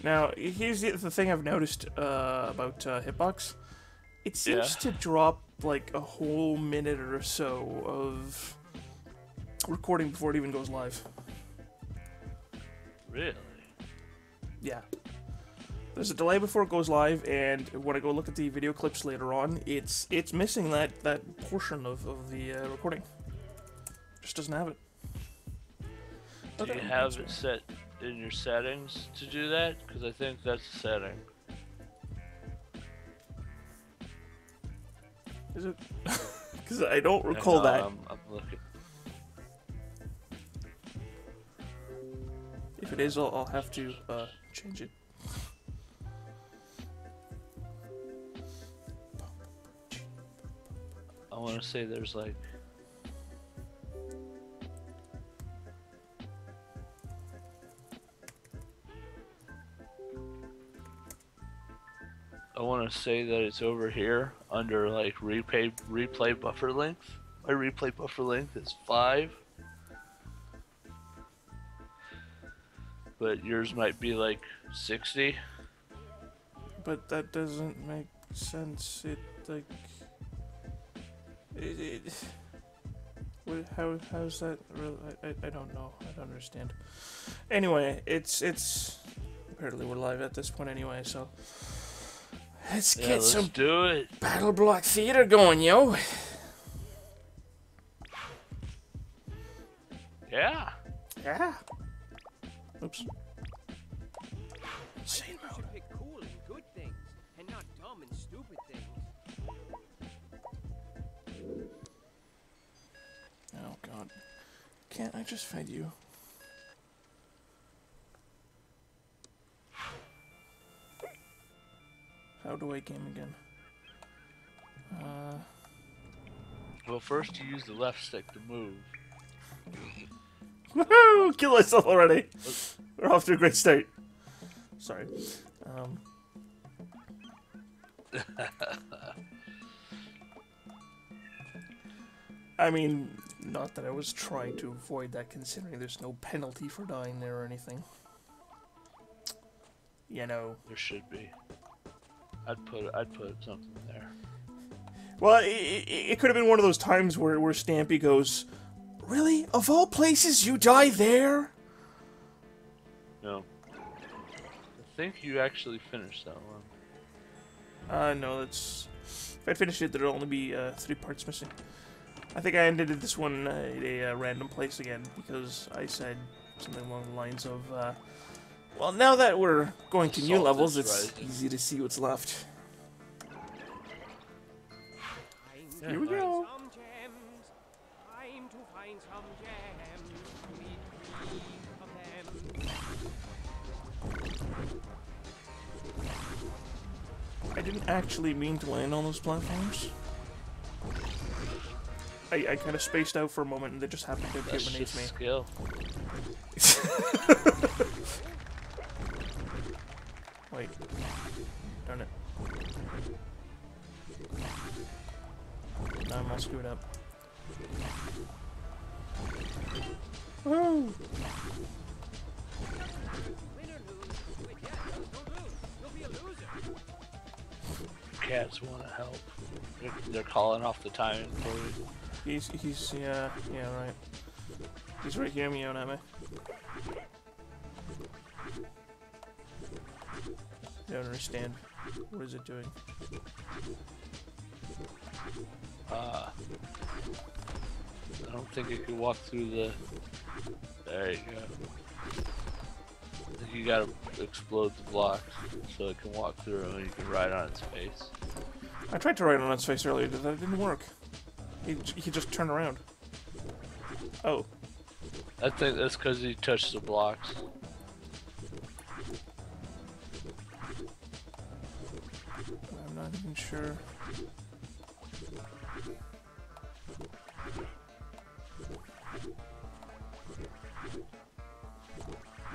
Now, here's the thing I've noticed about Hitbox. It seems to drop like a whole minute or so of recording before it even goes live. Really? Yeah. There's a delay before it goes live, and when I go look at the video clips later on, it's missing that portion of the recording. Just doesn't have it. Do you have it set in your settings to do that? Because I think that's a setting. Is it? Because I don't recall that. I'm looking. If it is, I'll have to change it. I want to say there's like... I want to say that it's over here under like replay buffer length. My replay buffer length is 5. But yours might be like 60. But that doesn't make sense. It like how's that really? I don't know. I don't understand. Anyway, it's apparently we're live at this point anyway, so let's get some do it. Battleblock Theater going, yo. Yeah. Yeah. Oops. Insane You should pick cool and good things, and not dumb and stupid things. Oh god. Can't I just find you? How do I game again? Well, first you use the left stick to move. Woohoo! Kill myself already! We're off to a great start. Sorry. I mean, not that I was trying to avoid that, considering there's no penalty for dying there or anything. You know. There should be. I'd put something there. Well, it could have been one of those times where Stampy goes, "Really? Of all places, you die there?" No. I think you actually finished that one. No, that's... If I finish it, there'll only be 3 parts missing. I think I ended this one at a random place again, because I said something along the lines of, well, now that we're going to new levels, it's easy to see what's left. Here we go. Some gems. Time to find some gems. We need 3 of them. I didn't actually mean to land on those platforms. I kind of spaced out for a moment and they just happened to That's eliminate just me. skill. Wait. Darn it. Now I'm all screwed up. Woo! Cats want to help. They're calling off the timing for you. He's yeah right. He's right here meowing at me. I don't understand. What is it doing? I don't think it can walk through the... There you go. I think you gotta explode the blocks so it can walk through and you can ride on its face. I tried to ride on its face earlier, but that didn't work. He just turned around. Oh. I think that's because he touched the blocks. I'm not even sure.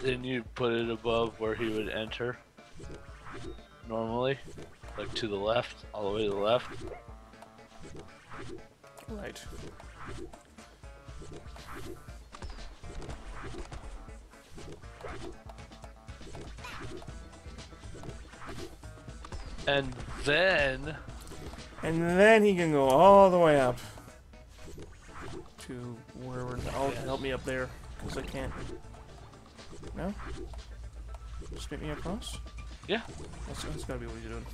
Then you put it above where he would enter normally, like to the left, all the way to the left. Right. And then he can go all the way up to wherever. Oh, Yes. help me up there, because I can't. No? Just get me across? yeah. That's gotta be what he's doing.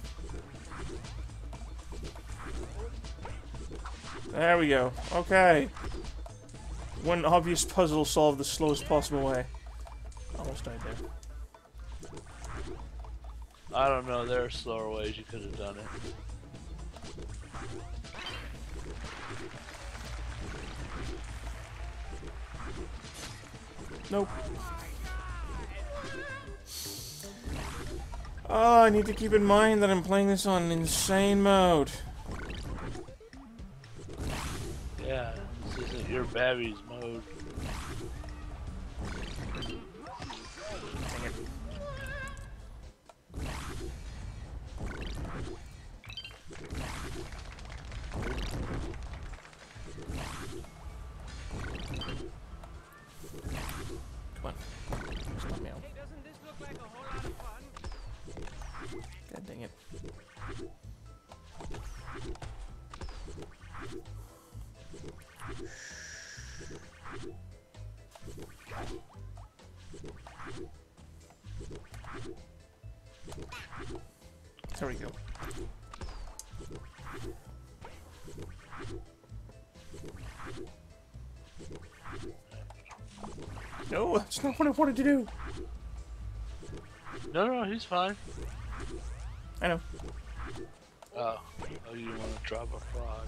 There we go. Okay. One obvious puzzle solved the slowest possible way. Almost died there. I don't know. There are slower ways you could have done it. Nope. Oh, I need to keep in mind that I'm playing this on insane mode. Yeah, this isn't your Babby's mode. Dang it. Come on. Stop me out. Hey, doesn't this look like a whole lot of fun? God dang it. There we go. No, that's not what I wanted to do. No, he's fine. I know. Oh, you want to drop a frog?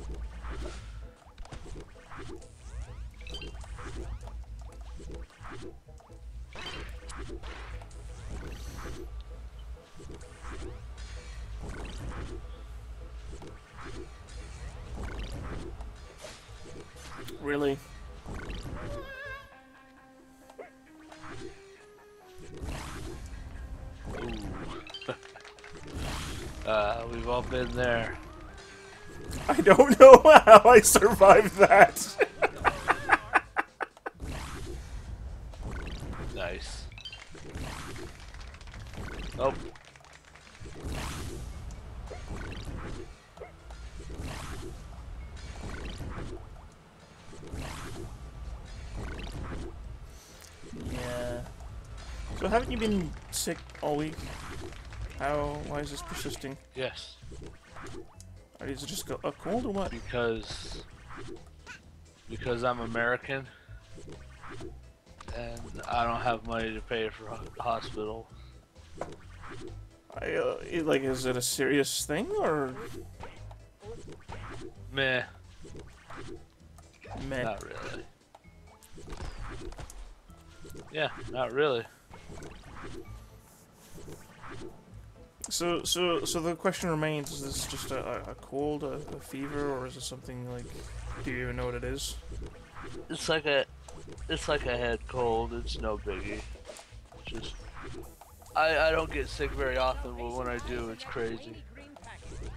Really? We've all been there. I don't know how I survived that. Nice. Oh. Yeah. So haven't you been sick all week? Why is this persisting? Yes. Or is it just a cold or what? Because I'm American and I don't have money to pay for a hospital. Like, is it a serious thing or Meh. meh? Not really. Yeah, not really. So the question remains: is this just a cold, a fever, or is it something like? Do you even know what it is? It's like a head cold. It's no biggie. Just I don't get sick very often, but when I do, it's crazy. Green packet.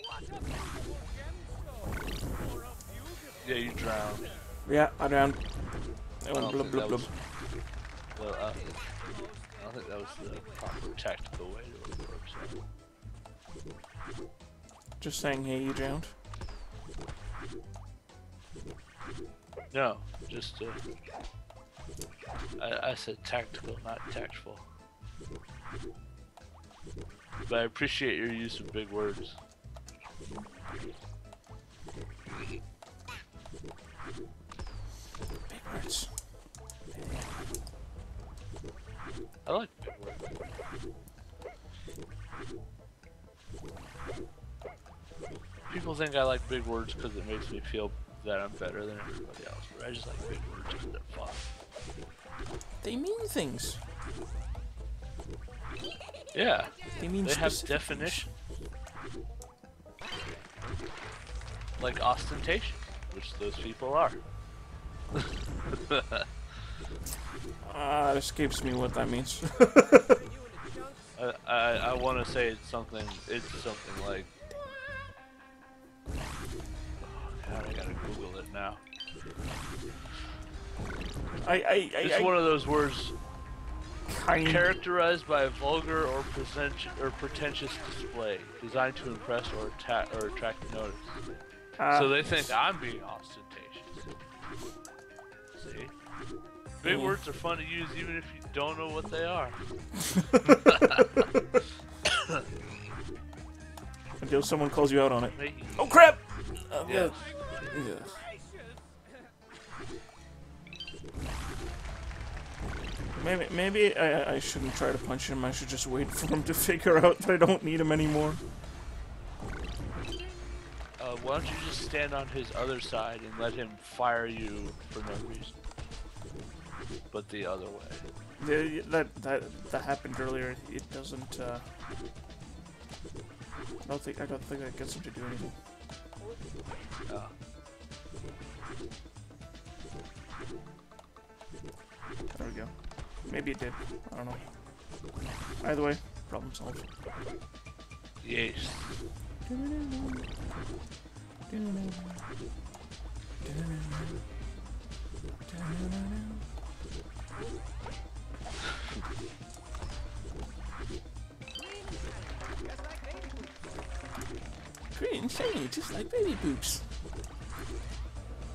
What a beautiful gemstone for a beautiful. Yeah, you drowned. Yeah, I drowned. I I went don't blub think blub that blub. was- Well, I don't think that was the proper tactical way to approach that. Just saying, hey, you drowned. No, just I said tactical, not tactful. But I appreciate your use of big words. Big words. I like big words. People think I like big words because it makes me feel that I'm better than everybody else, but I just like big words because they're fun. They mean things. Yeah, They mean they have specific things. definition. Like ostentation, which those people are. It escapes me what that means. I want to say it's something like. Oh God, I gotta Google it now. It's one of those words kind characterized by a vulgar or pretentious display, designed to impress or attract notice. So they think I'm being ostentatious. See? Big words are fun to use even if you don't know what they are. Until someone calls you out on it. Hey. Oh crap! Yeah. Yeah. Maybe I shouldn't try to punch him. I should just wait for him to figure out that I don't need him anymore. Why don't you just stand on his other side and let him fire you for no reason? But the other way. That happened earlier. It doesn't. I don't think that gets him to do anything. Oh. There we go. Maybe it did. I don't know. Either way, problem solved. Yes. Green and shiny, just like baby boobs.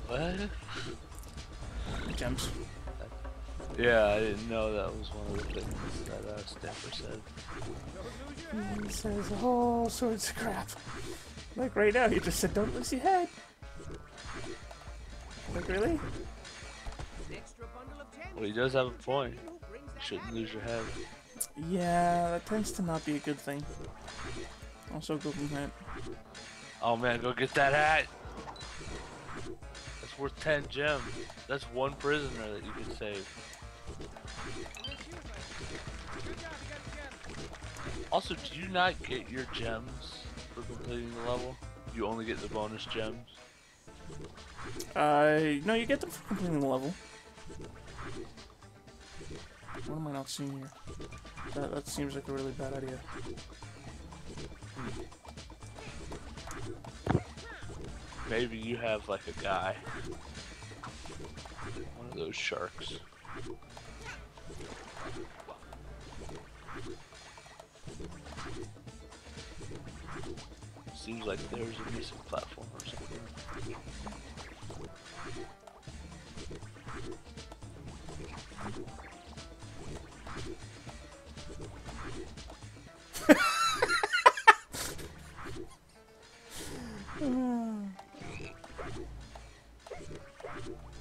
What? Gems. Yeah, I didn't know that was one of the things that Stamper said. He says all sorts of crap. Like right now, he just said, "Don't lose your head." Like really? Well, he does have a point. You shouldn't lose your head. Yeah, that tends to not be a good thing. Also, golden hat. Oh man, go get that hat. That's worth 10 gems. That's one prisoner that you can save. Also, do you not get your gems for completing the level? You only get the bonus gems? No, you get them for completing the level. What am I not seeing here? That seems like a really bad idea. Maybe you have like a guy. One of those sharks. Seems like there's a decent platform or something.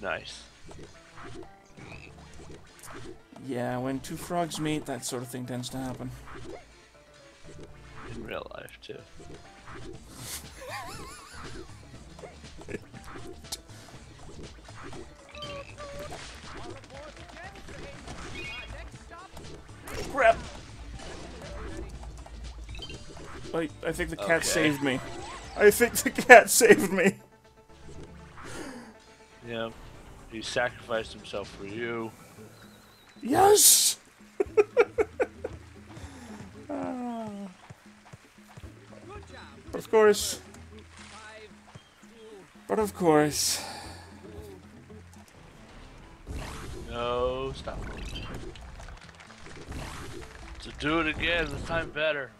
Nice. Yeah, when two frogs meet, that sort of thing tends to happen. In real life, too. Crap! I think the cat saved me. I think the cat saved me. Yeah. He sacrificed himself for you. Yes! But of course. But of course. No, stop. So do it again, this time better.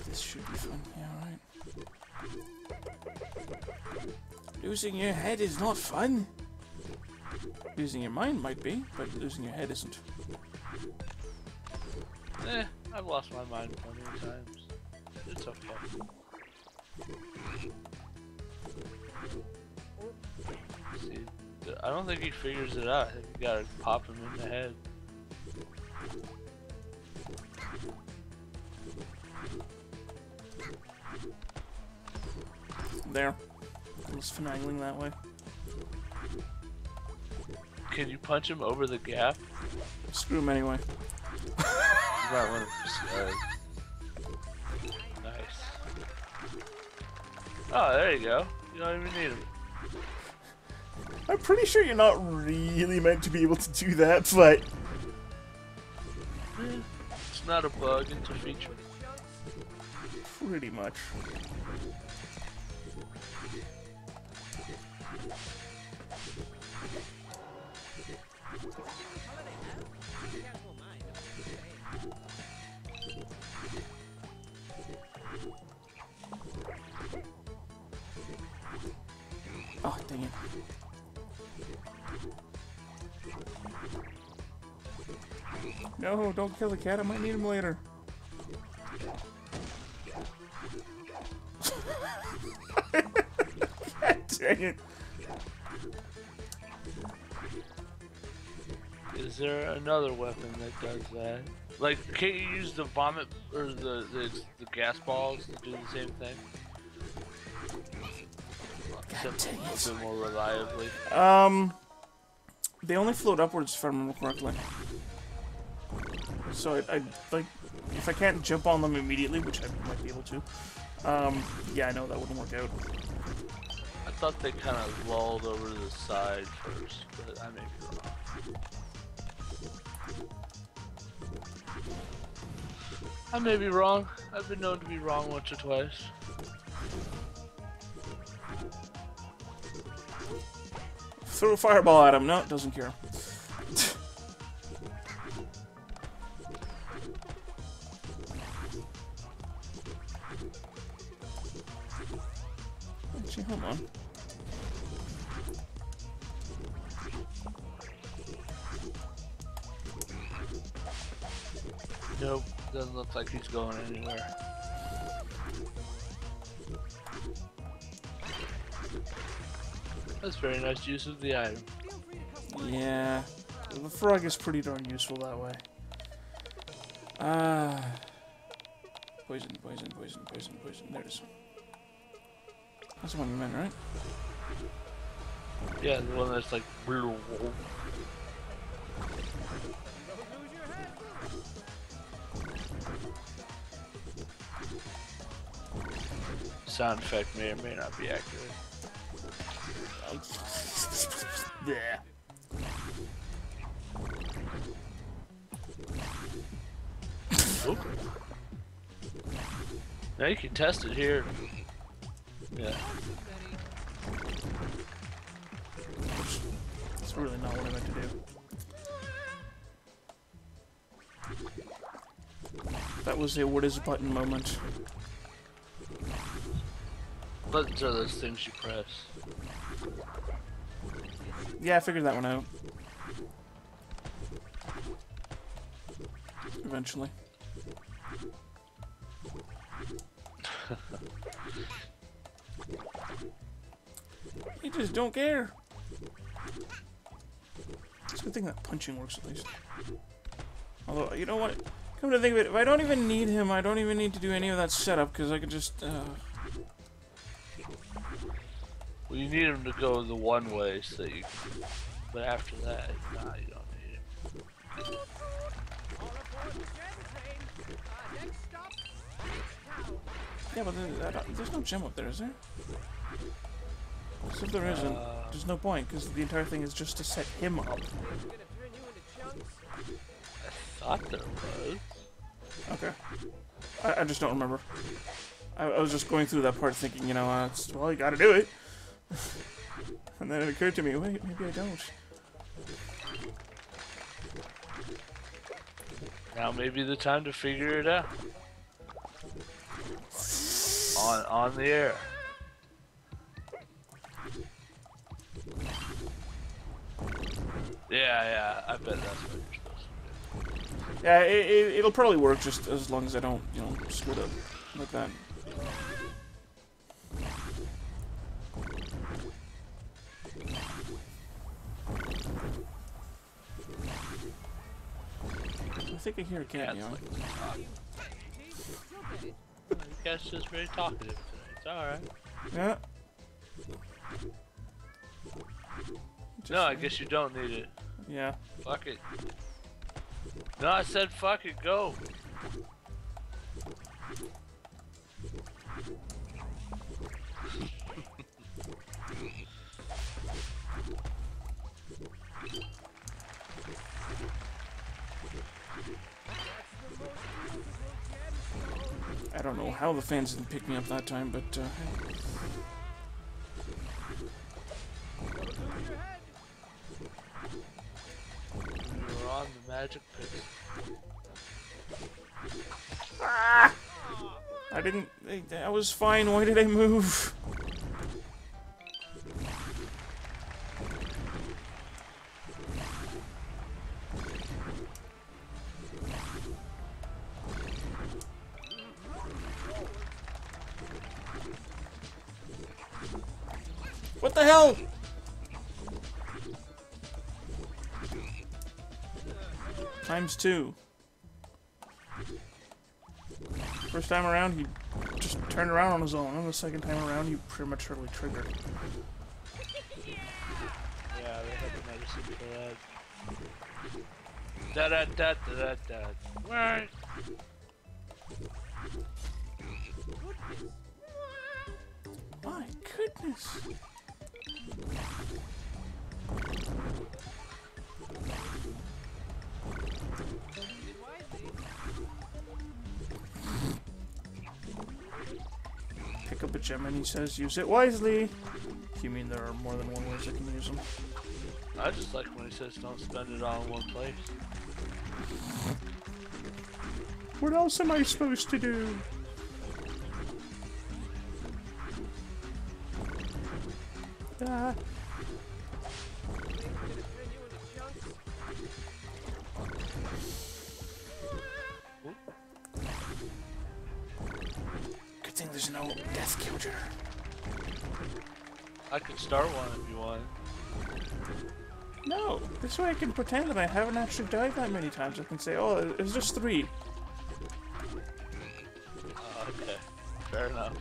This should be fun, yeah, right. Losing your head is not fun. Losing your mind might be, but losing your head isn't. I've lost my mind plenty of times. It's okay. See, I don't think he figures it out. I think you gotta pop him in the head. There. I was finagling that way. Can you punch him over the gap? Screw him anyway. You might want to. Nice. Oh, there you go. You don't even need him. I'm pretty sure you're not really meant to be able to do that, but... not a bug, it's a feature. Pretty much. Oh, dang it. No, don't kill the cat. I might need him later. God dang it. Is there another weapon that does that? Like, can't you use the vomit or the gas balls to do the same thing? Except a bit more reliably. They only float upwards if I remember correctly. So I like, if I can't jump on them immediately, which I might be able to, yeah, I know that wouldn't work out. I thought they kind of lulled over to the side first, but I may be wrong. I may be wrong. I've been known to be wrong once or twice. Throw a fireball at him. No, it doesn't cure. Actually, hold on. Nope, doesn't look like he's going anywhere. That's very nice use of the item. Yeah, the frog is pretty darn useful that way. Poison, poison, poison, poison, poison. There it is. That's the one you meant, right? Yeah, the one that's like... Sound effect may or may not be accurate. Yeah. Now you can test it here. Yeah. That's really not what I meant to do. That was a what is a button moment. Buttons are those things you press. Yeah, I figured that one out. Eventually. You just don't care. It's a good thing that punching works at least. Although, you know what? Come to think of it, if I don't even need him, I don't even need to do any of that setup, because I can just, Well, you need him to go the one way so that you can... But after that, nah, you don't need him. Yeah, but there's no gem up there, is there? So if there isn't, there's no point, because the entire thing is just to set him up. I thought there was. Okay. I just don't remember. I was just going through that part thinking, you know, well, you gotta do it. And then it occurred to me, wait, maybe I don't. Now may be the time to figure it out. On the air. Yeah, I bet that's what you're supposed to do. Yeah, it'll probably work just as long as I don't, you know, screw it up like that. I think I hear a cat, you know. The cat's just very talkative today. It's alright. Yeah. No, I guess you don't need it. Yeah. Fuck it. No, I said fuck it, go. I don't know how the fans didn't pick me up that time, but hey. You're on the magic pit. Ah! I didn't... I was fine. Why did I move? What the hell? ×2. First time around, he just turned around on his own, and the second time around, he prematurely triggered. Yeah, they had the medicine for that. Da-da-da-da-da-da. Right. My goodness. Pick up a gem and he says, use it wisely. You mean there are more than one ways I can use them? I just like when he says don't spend it all in one place. What else am I supposed to do? Ah. Good thing there's no death killger. I could start one if you want. No, this way I can pretend that I haven't actually died that many times. I can say, oh, it was just 3. Okay, fair enough.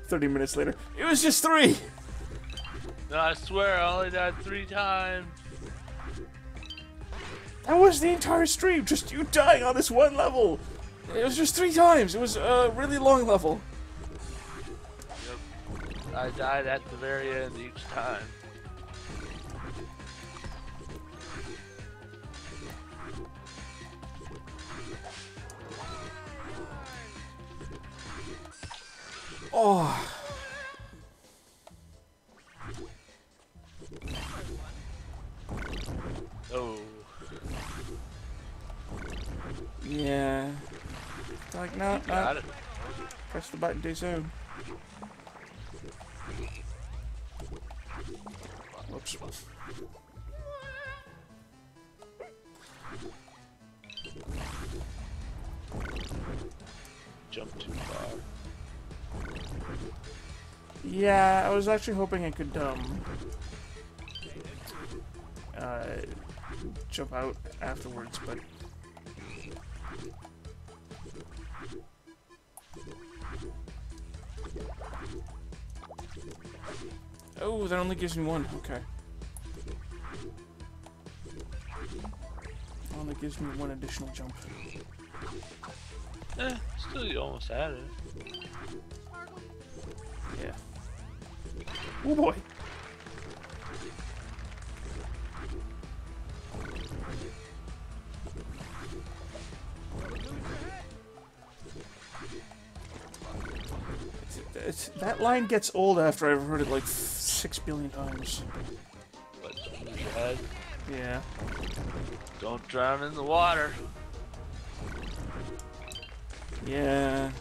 30 minutes later, it was just 3! No, I swear I only died 3 times. That was the entire stream, just you dying on this one level! It was just 3 times, it was a really long level. Yep. I died at the very end each time. Oh. Oh. Yeah. Like, no, Got no. it. Press the button too soon. Whoops. Jump too far. Yeah, I was actually hoping I could, jump out afterwards, but... Oh, that only gives me 1, okay. Only gives me 1 additional jump. Still you almost had it. Yeah. Oh boy! That line gets old after I've heard it like 6 billion times. But don't lose your head. Yeah. Don't drown in the water. Yeah.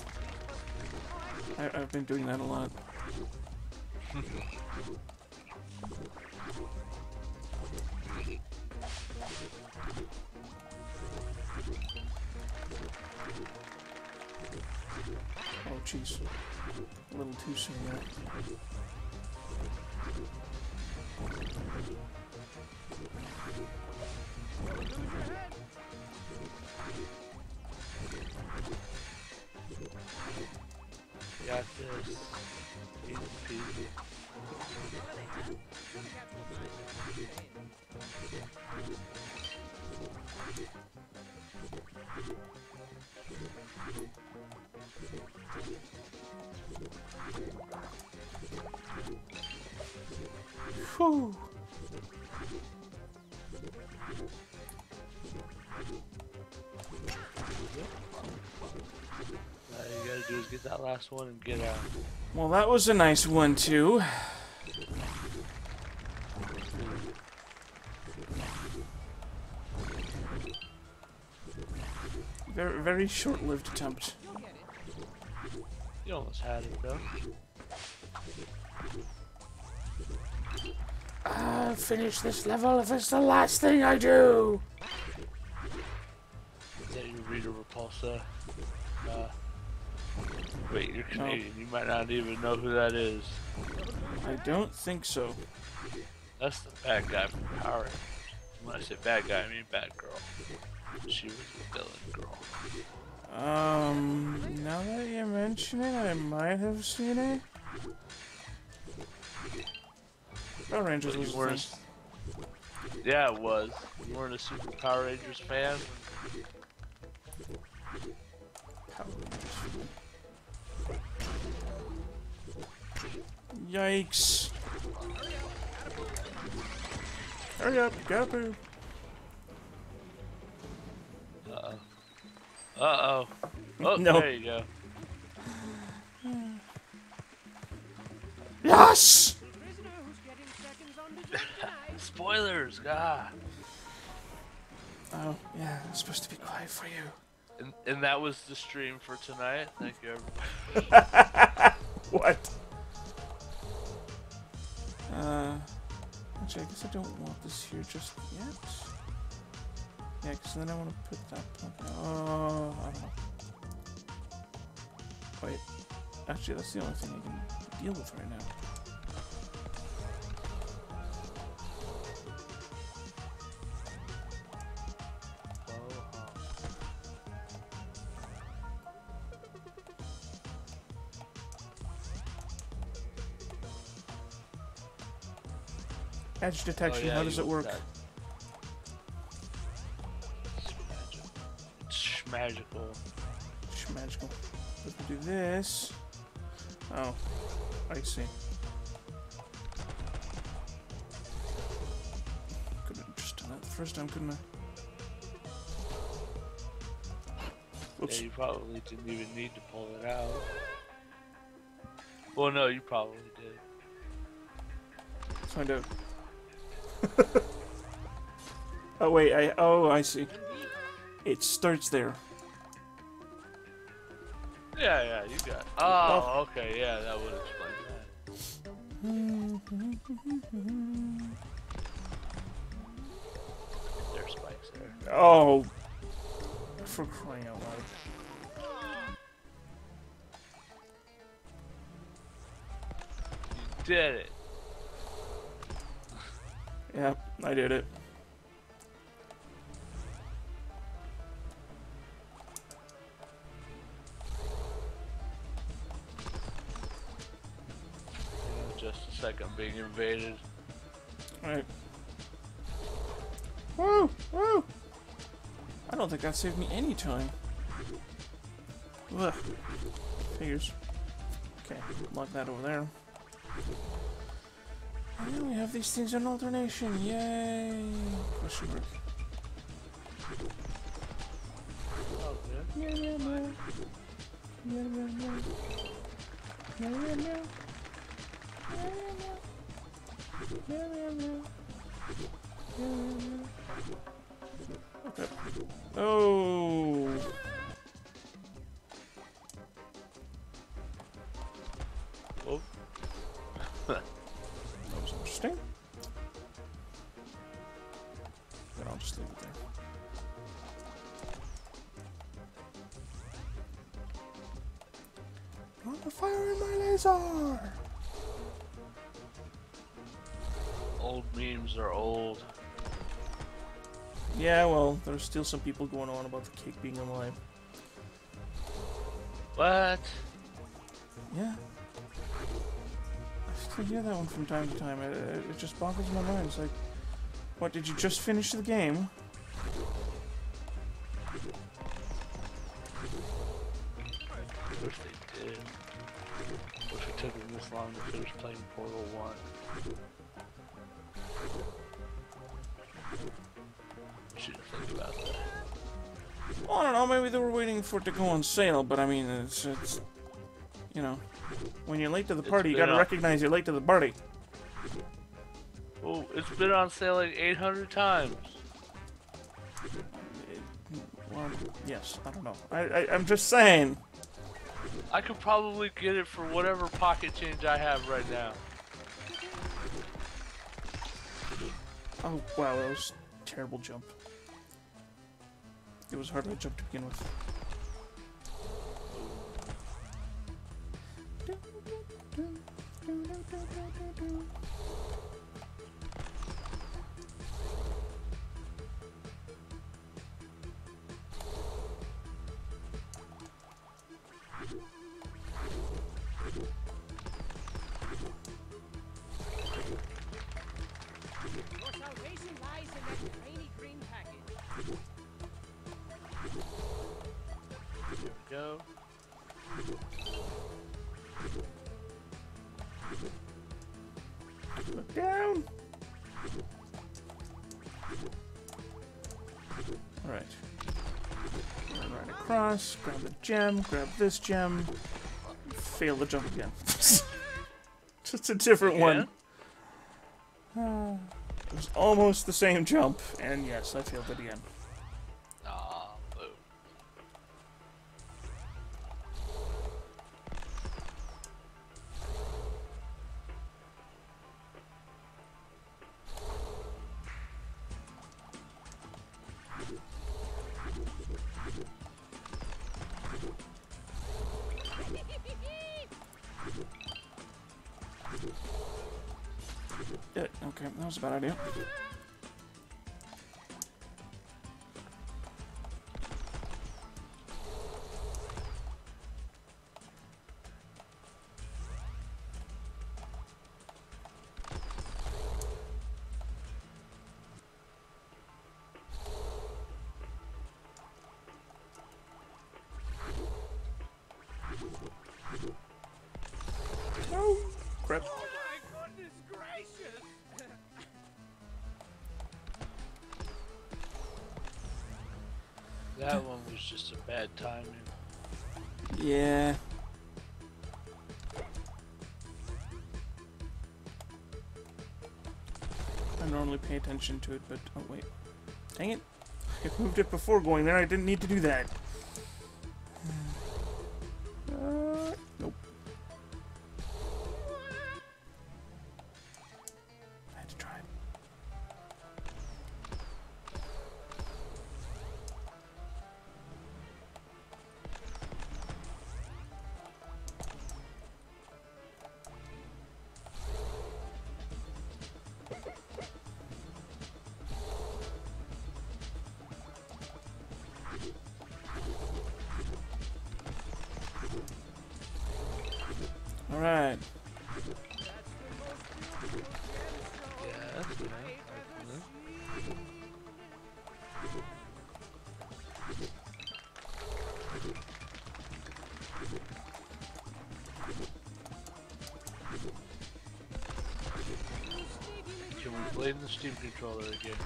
I've been doing that a lot. Oh, jeez. A little too soon there. Got this. Easy peasy. Whew. Now you do is get that last one and get out. Well, that was a nice one, too. Very, very short-lived attempt. You almost had it, though. I'll finish this level if it's the last thing I do. Is that your Rita Repulsa? Wait, you're Canadian. You might not even know who that is. I don't think so. That's the bad guy from Power Rangers. When I say bad guy, I mean bad girl. She was the villain girl. Now that you mention it, I might have seen it. Power Rangers was a thing. Yeah, it was. You weren't a Super Power Rangers fan? Power Rangers. Yikes. Hurry up, gotta poo. Uh-oh. Uh-oh. Oh, no. There you go. Yes! Spoilers, God. Oh, yeah, it's supposed to be quiet for you. And that was the stream for tonight. Thank you, everybody. What? Actually, I guess I don't want this here just yet. Yeah, because then I want to put that plug. Oh, I don't know. Wait. Actually, that's the only thing I can deal with right now. Edge detection, how does it work? It's magical. It's magical. If we do this... Oh, I see. Could have just done that the first time, couldn't I? Whoops. Yeah, you probably didn't even need to pull it out. Well, no, you probably did. Let's find out. Oh wait, I see. It starts there. Yeah, you got it. Oh, okay, yeah, that would explain that. There's spikes there. Oh, for crying out loud. You did it. Yeah, I did it. Just a second being invaded. Alright. Woo! Woo! I don't think that saved me any time. Ugh. Figures. Okay, lock that over there. And then we have these things in alternation. Yay! Question mark. Oh, good. Meow, meow, meow. Meow, meow, meow. Meow, meow, meow. Okay. Oh. Oh. That was interesting. Then I'll just leave it there. I want to fire in my laser. Old memes are old. Yeah, well, there's still some people going on about the cake being alive. What? Yeah. I still hear that one from time to time. It just boggles my mind. It's like, what, did you just finish the game? I wish they did. Wish it took them this long to finish playing Portal 1. Should think about that. Well, I don't know, maybe they were waiting for it to go on sale, but I mean, you know, when you're late to the party, you gotta recognize you're late to the party. Oh, it's been on sale like 800 times. Well, yes, I don't know. I'm just saying. I could probably get it for whatever pocket change I have right now. Oh, wow, that was a terrible jump. It was hardly a jump to begin with. Your salvation lies in that tiny green package. Here we go. Look down. Alright. Run right across, grab the gem, grab this gem. Fail the jump again. Just a different one. It was almost the same jump, and yes, I failed it again. Ah, boo. Okay, that was a bad idea. No! Crap. Oh my goodness gracious! That one was just a bad timing. Yeah. I normally pay attention to it, but oh wait. Dang it. I moved it before going there, I didn't need to do that. Nope. I had to try it. Alright. Yeah, that's good. Can we play in the Steam controller again,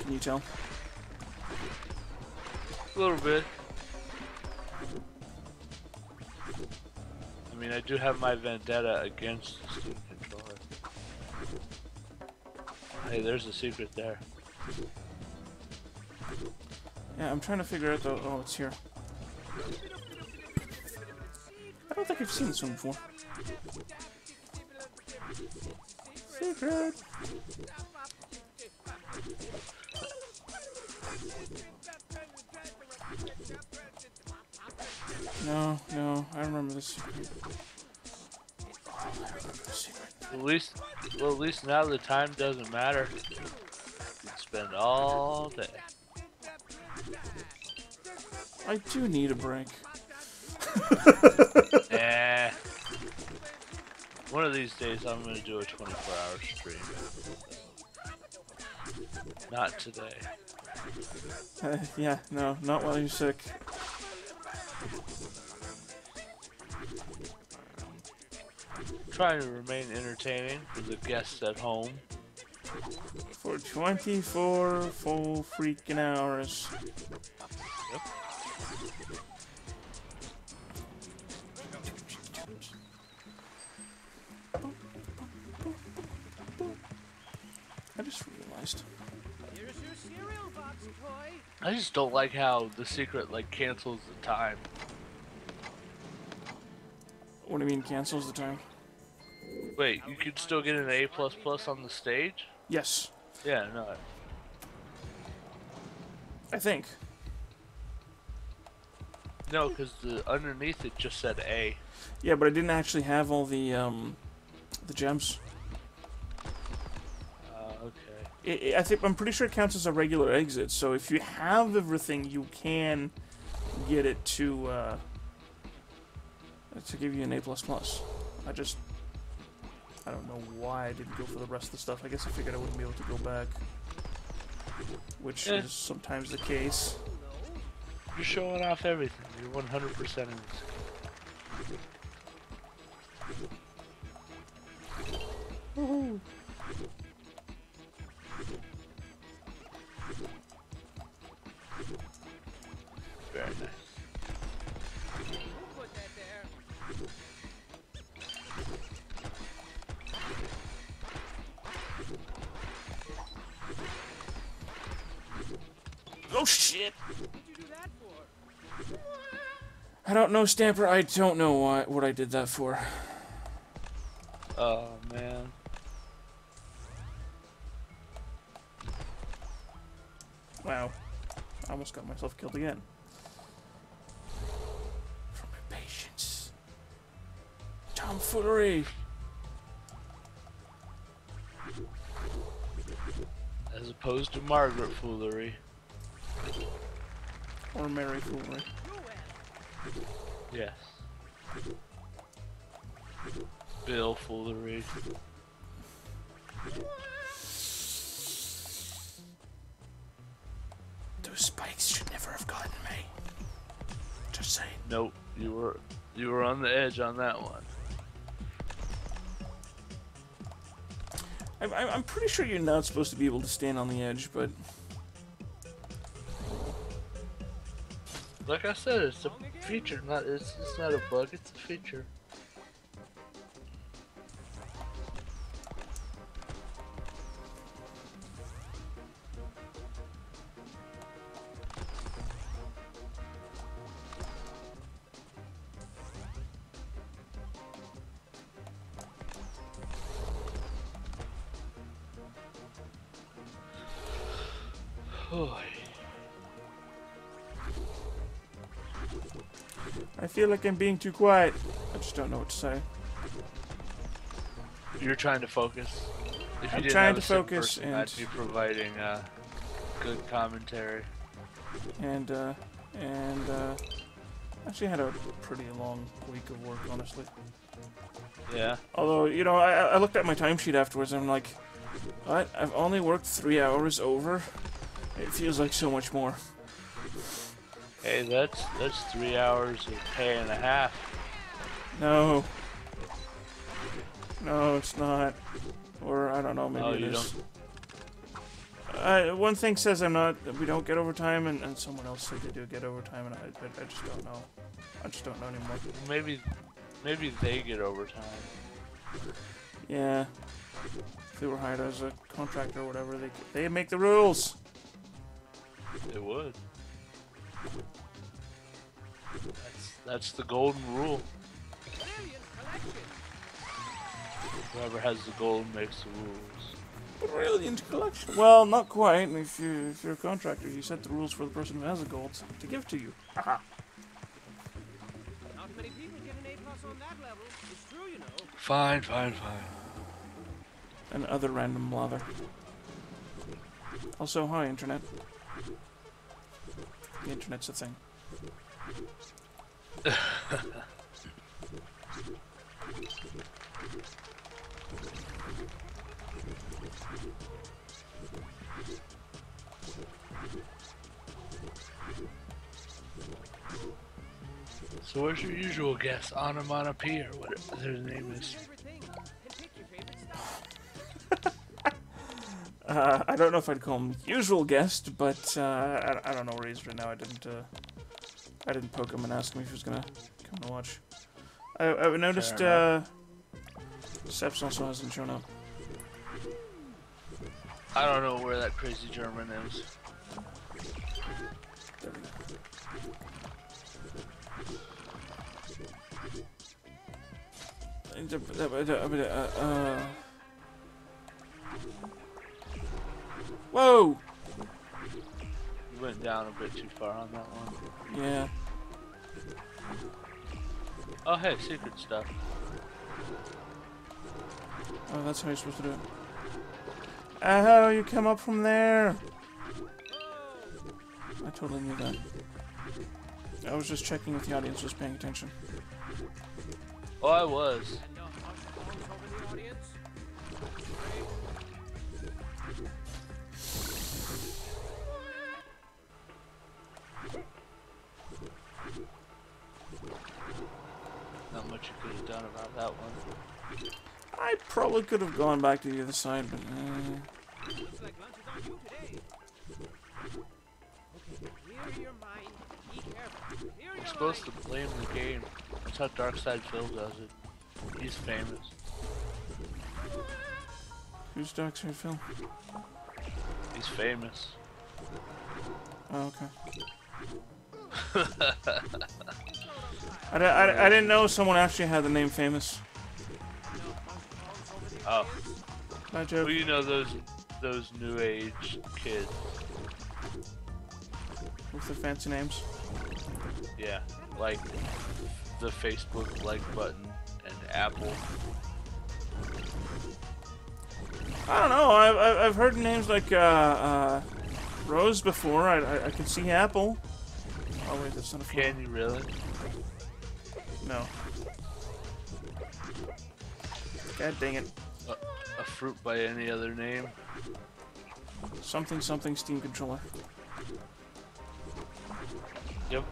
Can you tell? A little bit. I mean, I do have my vendetta against the Steam controller. Hey, there's a secret there. Yeah, I'm trying to figure out the... Oh, it's here. I don't think I've seen this one before. Secret! No, no, I remember this secret. Oh, I remember this secret. At least now the time doesn't matter. You can spend all day. I do need a break. Eh. One of these days I'm gonna do a 24-hour stream. Not today. Yeah, no, not while you're sick. Trying to remain entertaining for the guests at home. For 24 full freaking hours. Yep. I just don't like how the secret like cancels the time. What do you mean cancels the time? Wait, you could still get an A++ on the stage? Yes, Yeah, no. I think. No, because the underneath it just said A. Yeah, but I didn't actually have all the gems. Okay. I'm pretty sure it counts as a regular exit. So if you have everything, you can get it to give you an A++. I don't know why I didn't go for the rest of the stuff. I guess I figured I wouldn't be able to go back, which is sometimes the case. You're showing off everything. You're 100% in this. Woohoo! Very nice. Put that there. Oh shit! What'd you do that for? I don't know, Stamper. I don't know what I did that for. Oh man. Wow. I almost got myself killed again. From impatience. Tomfoolery. As opposed to Margaret foolery. Or Mary foolery. Yes. Bill foolery. Those spikes should never have gotten me. Just saying. Nope, you were on the edge on that one. I'm pretty sure you're not supposed to be able to stand on the edge, but Like I said, it's a feature, it's not a bug, it's a feature. I feel like I'm being too quiet. I just don't know what to say. You're trying to focus. If you I'm didn't trying have to a sick focus person, and- I'd be providing good commentary. And actually had a pretty long week of work, honestly. Yeah. Although, you know, I looked at my timesheet afterwards and I'm like, what? I've only worked 3 hours over? It feels like so much more. Hey, that's 3 hours of pay and a half. No. No, it's not. Or, I don't know, maybe Oh, it you is. One thing says we don't get overtime, and someone else said they do get overtime, and I just don't know. I just don't know anymore. Maybe they get overtime. Yeah. If they were hired as a contractor or whatever, they make the rules. It would. That's the golden rule. Brilliant collection. Whoever has the gold makes the rules. Brilliant collection. Well, not quite. If you're a contractor, you set the rules for the person who has the gold to give to you. Haha. Not many people get an A+ on that level. It's true, you know. Fine. And other random blather. Also, hi, Internet. The Internet's a thing. So where's your usual guest, Onomatopoeia, or whatever their name is? Favorite thing. And pick your favorite stuff. I don't know if I'd call him usual guest, but I don't know where he's right now. I didn't poke him and ask him if he was gonna come to watch. I noticed Seps also hasn't shown up. I don't know where that crazy German is. Whoa! You went down a bit too far on that one. Yeah. Oh, hey, secret stuff. Oh, that's how you're supposed to do it. Oh, you come up from there! I totally knew that. I was just checking if the audience was paying attention. Oh, I was. Not much you could have done about that one. I probably could have gone back to the other side, but Looks like lunch is on you today. Okay, clear your mind. Be careful. Clear your You're supposed to mind. blame the game. That's how Darkside Phil does it. He's famous. who's Darkside Phil? He's famous. Oh, okay. I didn't know someone actually had the name Famous. Oh. Bad joke. Well, you know those new age kids. With the fancy names. Yeah, like the Facebook like button and Apple. I don't know. I've heard names like Rose before. I can see Apple. Oh wait, that's not a phone. Can you really? No. God dang it. A fruit by any other name? Something something Steam controller. Yep.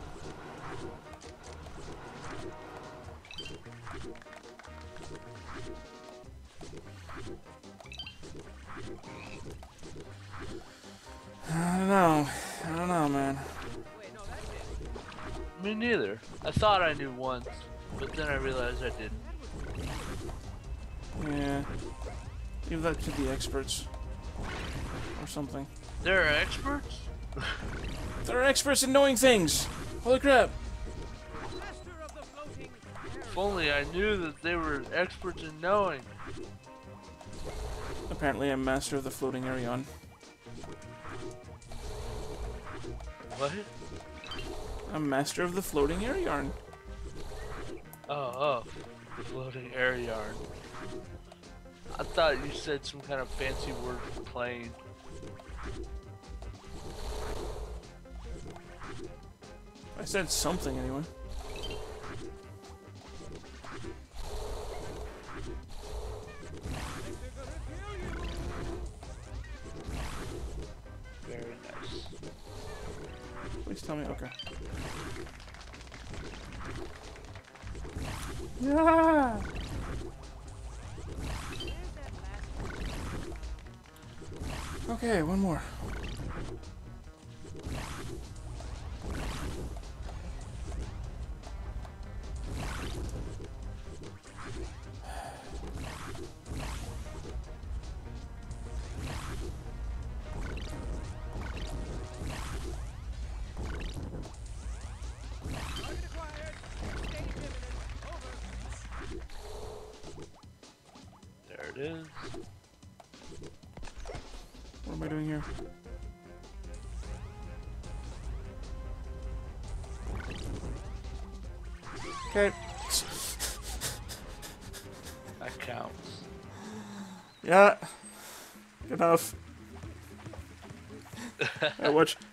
I don't know, man. Me neither. I thought I knew once, but then I realized I didn't. Yeah. Leave that to the experts. Or something. There are experts? They're experts in knowing things! Holy crap! If only I knew that they were experts in knowing. Apparently I'm master of the floating Arion. What? I'm master of the floating air yarn. Oh, the floating air yarn. I thought you said some kind of fancy word for plane. I said something anyway. Very nice. Please tell me, okay. Yeah! Okay, one more. There it is. What am I doing here? Okay. That counts. Yeah. Good enough.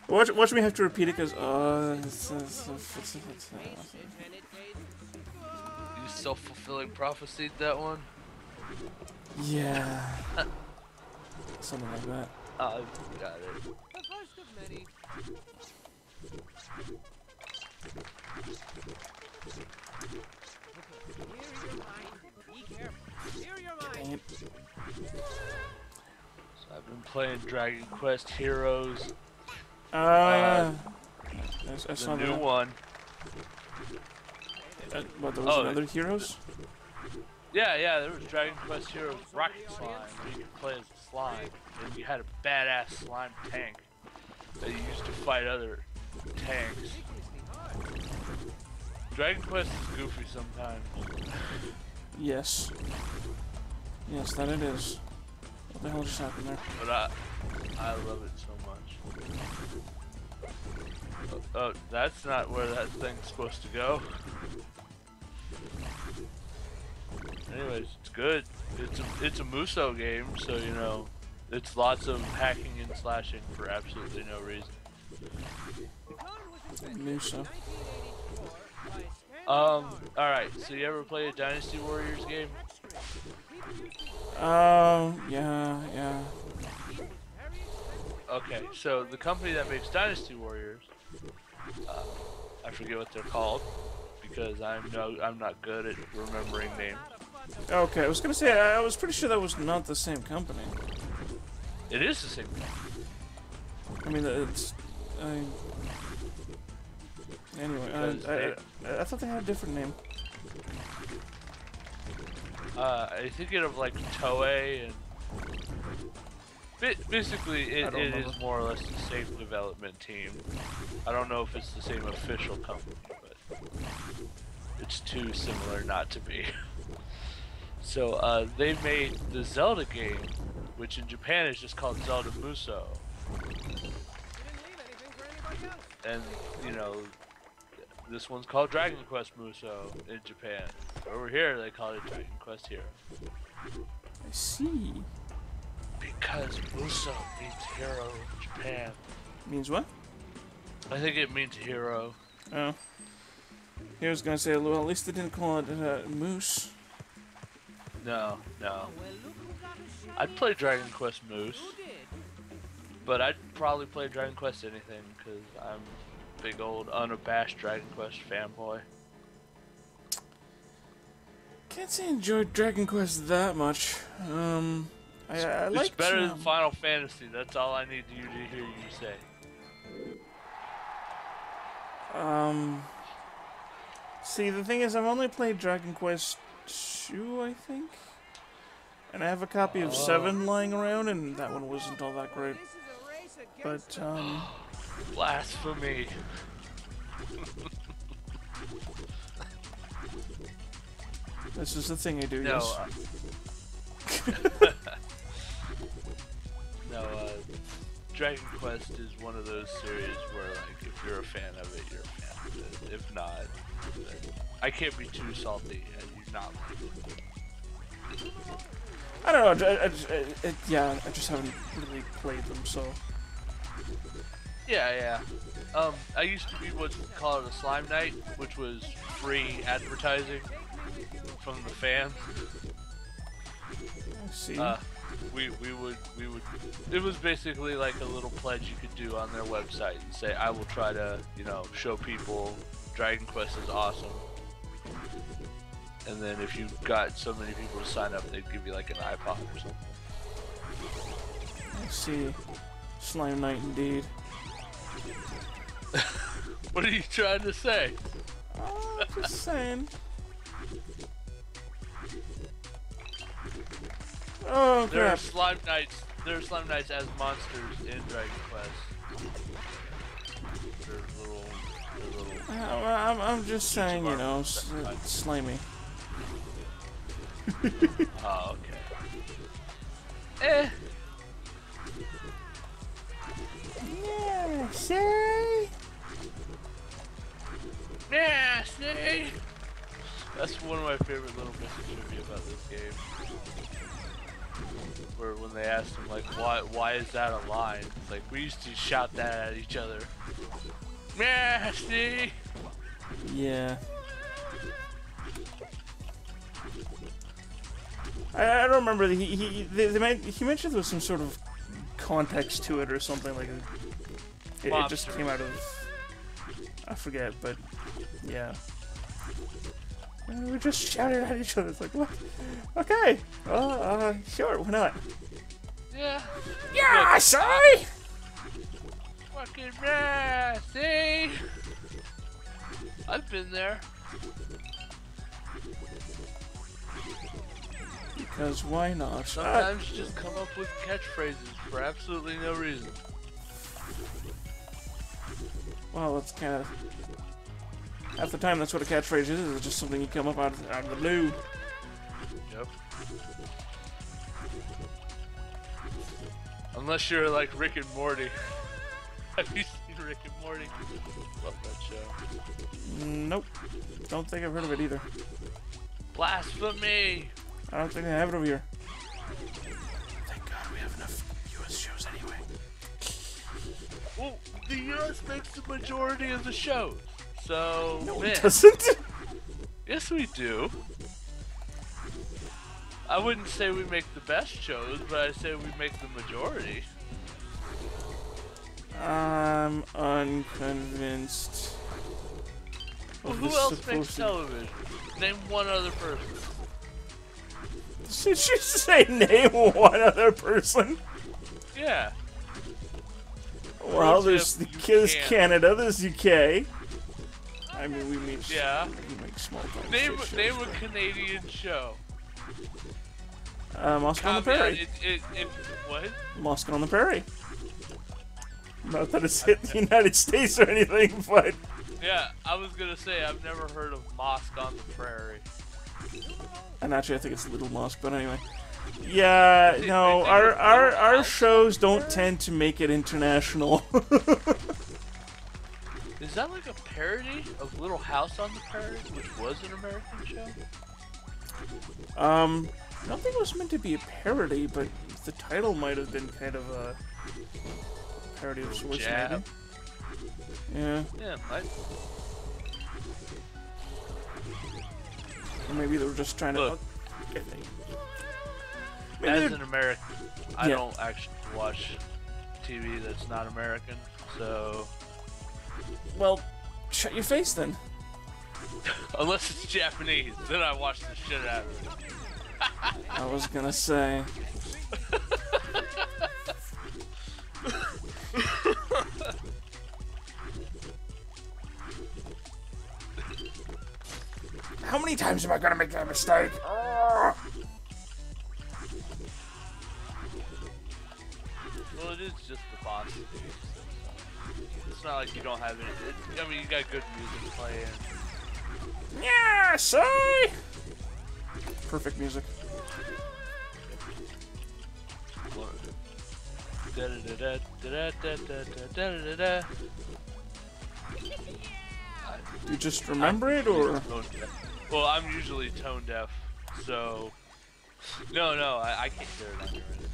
Watch me have to repeat it because You self-fulfilling prophesied that one? yeah. Something like that. Oh, you got it. The first of many. Clear your mind. Be careful. Clear your mind. Dang it. So I've been playing Dragon Quest Heroes. I The saw new that. one. What, there was Oh, another Heroes? Yeah, there was Dragon Quest Heroes Rocket Slime, where you could play as a slime, and you had a badass slime tank that you used to fight other tanks. Dragon Quest is goofy sometimes. Yes. Yes, that it is. What the hell just happened there? But I love it so much. Oh, that's not where that thing's supposed to go. Anyways, it's good. It's a Muso game, so you know, it's lots of hacking and slashing for absolutely no reason. Muso. Alright, so you ever play a Dynasty Warriors game? Yeah. Okay, so the company that makes Dynasty Warriors, I forget what they're called, because I'm not good at remembering names. Okay, I was gonna say, I was pretty sure that was not the same company. It is the same thing. I mean, it's... Anyway, I thought they had a different name. I thinking of like Toei and... Basically, it is more or less the same development team. I don't know if it's the same official company, but it's too similar not to be. So, they made the Zelda game, which in Japan is just called Zelda Muso. And, you know, this one's called Dragon Quest Muso in Japan. Over here, they call it Dragon Quest Hero. I see. Because Muso means hero in Japan. Means what? I think it means hero. Oh. He was gonna say, well, at least they didn't call it Moose. No. I'd play Dragon Quest Moose. But I'd probably play Dragon Quest anything, because I'm a big old unabashed Dragon Quest fanboy. Can't say I enjoyed Dragon Quest that much. I like it's better than Final Fantasy, that's all I need you to hear you say. See, the thing is, I've only played Dragon Quest 2, I think? And I have a copy of 7 lying around, and that one wasn't all that great. But, Blasphemy. This is the thing I do, no, yes. Dragon Quest is one of those series where, like, if you're a fan of it, you're a fan of it. If not, I can't be too salty and you're not like it. I don't know, I just haven't really played them, so... Yeah. I used to be what's called a Slime Knight, which was free advertising from the fans. I see. We would, it was basically like a little pledge you could do on their website and say, I will try to, you know, show people Dragon Quest is awesome. And then if you got so many people to sign up, they'd give you like an iPod or something. I see. Slime Knight indeed. What are you trying to say? Oh, just saying. Oh, there crap. are Slime Knights as monsters in Dragon Quest. They're little. I'm just saying, you know, slimy. Oh, okay. Yeah, see? Yeah, see? That's one of my favorite little bits of trivia about this game. Where when they asked him, like, why is that a line? It's like, we used to shout that at each other. Yeah, see? Yeah. I don't remember. He mentioned there was some sort of context to it or something, like it just came out of, I forget, but yeah. And we just shouted at each other. It's like, what? Okay, sure, why not? Yeah. Yeah, sorry. Fucking yeah, see? I've been there. Because why not? Sometimes you just come up with catchphrases for absolutely no reason. Well, that's kind of... Half the time, that's what a catchphrase is. It's just something you come up out of the blue. Yep. Unless you're like Rick and Morty. Have you seen Rick and Morty? Love that show. Nope. Don't think I've heard of it either. Blasphemy! I don't think I have it over here. Thank God we have enough US shows anyway. Well, the US makes the majority of the shows. So, No, man. it doesn't. Yes, we do. I wouldn't say we make the best shows, but I'd say we make the majority. I'm unconvinced. Well, who else makes television? Name one other person. Did you say name one other person? Yeah. Well, there's Canada, there's UK. I mean, we make small time. Name a Canadian show. Moscow on the Prairie. What? Moscow on the Prairie. Not that it's hit the United States or anything, but... Yeah, I was gonna say, I've never heard of Mosque on the Prairie. And actually, I think it's Little Mosque, but anyway. Yeah, no, our shows don't tend to make it international. Is that like a parody of Little House on the Prairie, which was an American show? I don't think it was meant to be a parody, but the title might have been kind of a parody of sorts, maybe. Yeah. Yeah, might. Or maybe they were just trying to... Look, as an American, I don't actually watch TV that's not American, so... Well, shut your face then. Unless it's Japanese, then I watch the shit out of it. I was gonna say... How many times am I gonna make that mistake? Oh! Well, it is just the boss stage. It's not like you don't have any. I mean, you got good music playing. Yeah, say! Perfect music. Do you just remember it, or? Well, I'm usually tone deaf, so... No, I can't hear it on your end.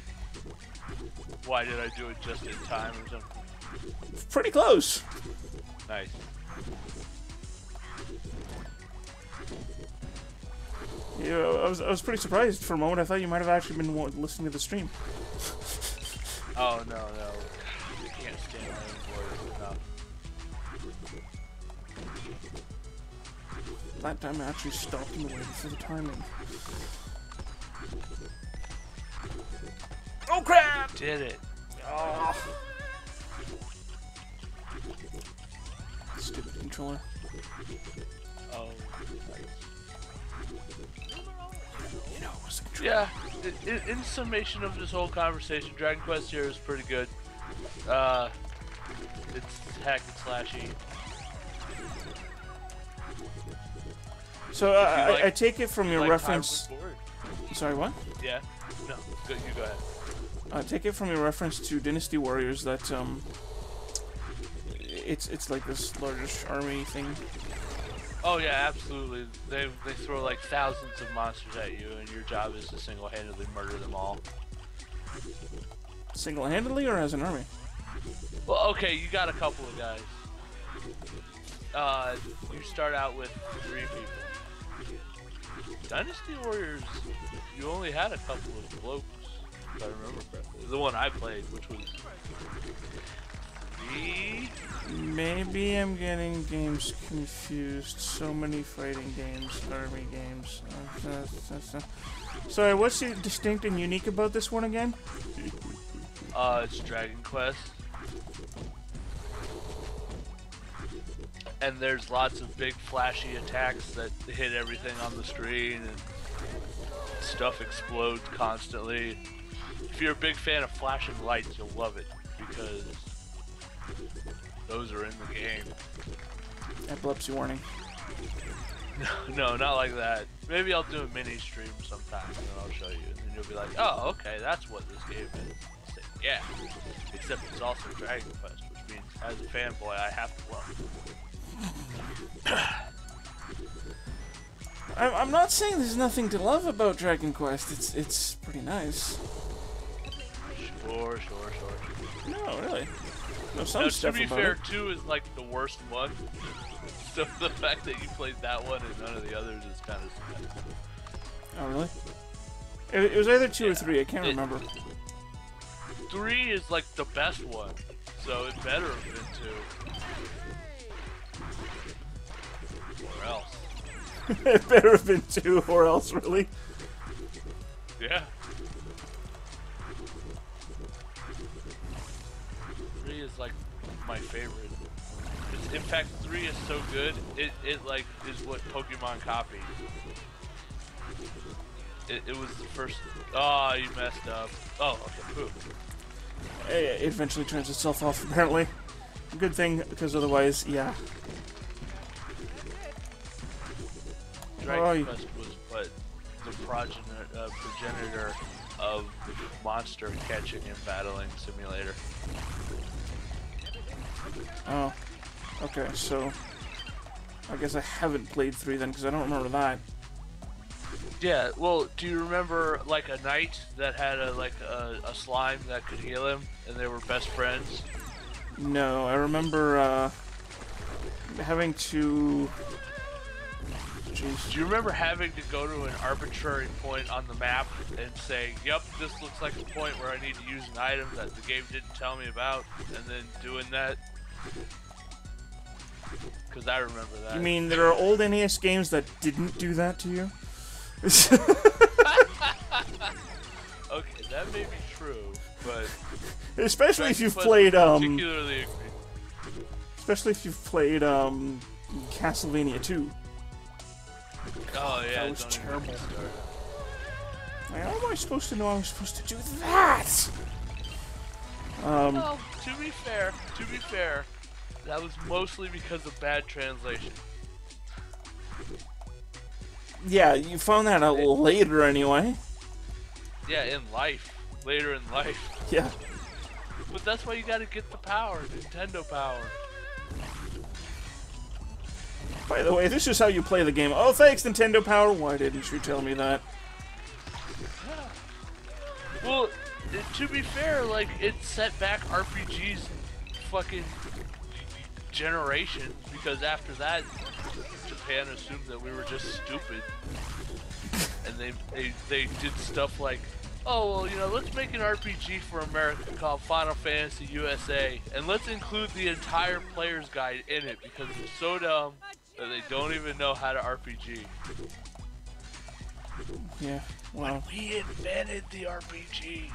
Why did I do it just in time or something? Pretty close. Nice. Yeah, I was pretty surprised for a moment. I thought you might have actually been listening to the stream. Oh, no. I can't stand my own voice enough. That time I actually stopped and waited for the timing. Oh crap! Did it. Oh. Stupid controller. Oh. You know, it was the controller. Yeah, in summation of this whole conversation, Dragon Quest here is pretty good. It's hack and slashy. So I take it from your reference. Sorry, what? Yeah. No, you go ahead. I take it from your reference to Dynasty Warriors that it's like this largish army thing. Oh yeah, absolutely. They throw like thousands of monsters at you, and your job is to single-handedly murder them all. Single-handedly or as an army? Well, okay, you got a couple of guys. You start out with 3 people. Dynasty Warriors, you only had a couple of blokes, if I remember correctly. The one I played, which was 3. Maybe I'm getting games confused. So many fighting games, army games. Sorry, what's distinct and unique about this one again? It's Dragon Quest. And there's lots of big flashy attacks that hit everything on the screen, and stuff explodes constantly. If you're a big fan of flashing lights, you'll love it, because those are in the game. Epilepsy warning. No, not like that. Maybe I'll do a mini stream sometime and then I'll show you, and then you'll be like, oh, okay, that's what this game is. I'll say, yeah, except it's also Dragon Quest, which means as a fanboy, I have to love it. I'm not saying there's nothing to love about Dragon Quest. It's pretty nice. Sure. No, really. No, some Now, stuff to be about fair, it. 2 is like the worst one. So the fact that you played that one and none of the others is kind of sad. Oh, really? It was either 2 or 3. I can't remember. 3 is like the best one, so it better have been 2. Or else. It better have been 2 or else, really. Yeah. 3 is like my favorite. In fact, 3 is so good, it like is what Pokemon copied. It was the first. Oh, you messed up. Oh, okay, poop. It eventually turns itself off, apparently. Good thing, because otherwise, yeah. Dragon Quest was what the progenitor of the monster catching and battling simulator. Oh. Okay, so I guess I haven't played 3 then, because I don't remember that. Yeah, well, do you remember like a knight that had a slime that could heal him, and they were best friends? No, I remember having to. Jeez. Do you remember having to go to an arbitrary point on the map and say, "Yep, this looks like a point where I need to use an item that the game didn't tell me about," and then doing that? Because I remember that. You mean there are old NES games that didn't do that to you? Okay, that may be true, but especially if you've played especially if you've played Castlevania 2. Oh yeah, that was terrible. Like, how am I supposed to know I was supposed to do that? Well, to be fair, that was mostly because of bad translation. Yeah, you found that out later anyway. Yeah, later in life. Yeah. But that's why you gotta get the power, Nintendo power. By the way, this is how you play the game. Oh, thanks, Nintendo Power. Why didn't you tell me that? Well, to be fair, like, it set back RPGs fucking generation, because after that, Japan assumed that we were just stupid. And they did stuff like, oh, well, you know, let's make an RPG for America called Final Fantasy USA, and let's include the entire player's guide in it, because it's so dumb that they don't even know how to RPG. Yeah, well. When we invented the RPG.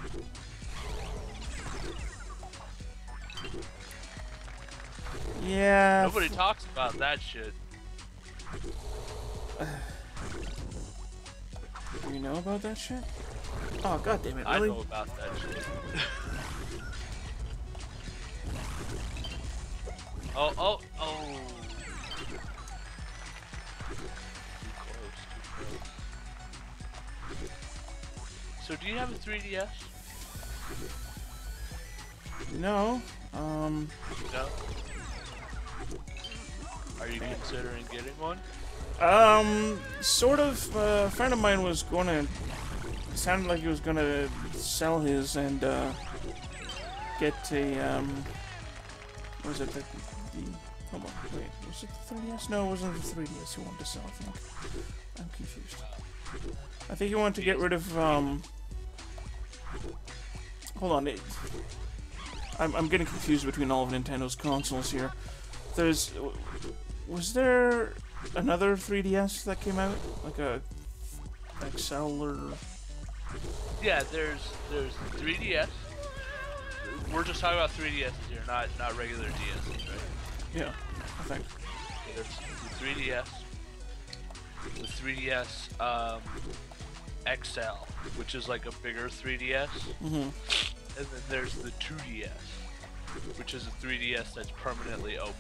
Yeah. Nobody talks about that shit. Do you know about that shit? Oh, god damn it, I really? know about that shit. Oh. So do you have a 3DS? No. No. Are you considering getting one? Sort of. A friend of mine was gonna. Sounded like he was gonna sell his and get a what was it? The hold on, wait. Was it the 3DS? No, it wasn't the 3DS he wanted to sell. I think. I'm confused. I think he wanted to get rid of Hold on. I'm getting confused between all of Nintendo's consoles here. Was there another 3DS that came out, like a XL or? Yeah, there's 3DS. We're just talking about 3DS here, not regular DSs, right? Yeah, I think. Okay, there's the 3DS XL, which is like a bigger 3DS, and then there's the 2DS, which is a 3DS that's permanently open.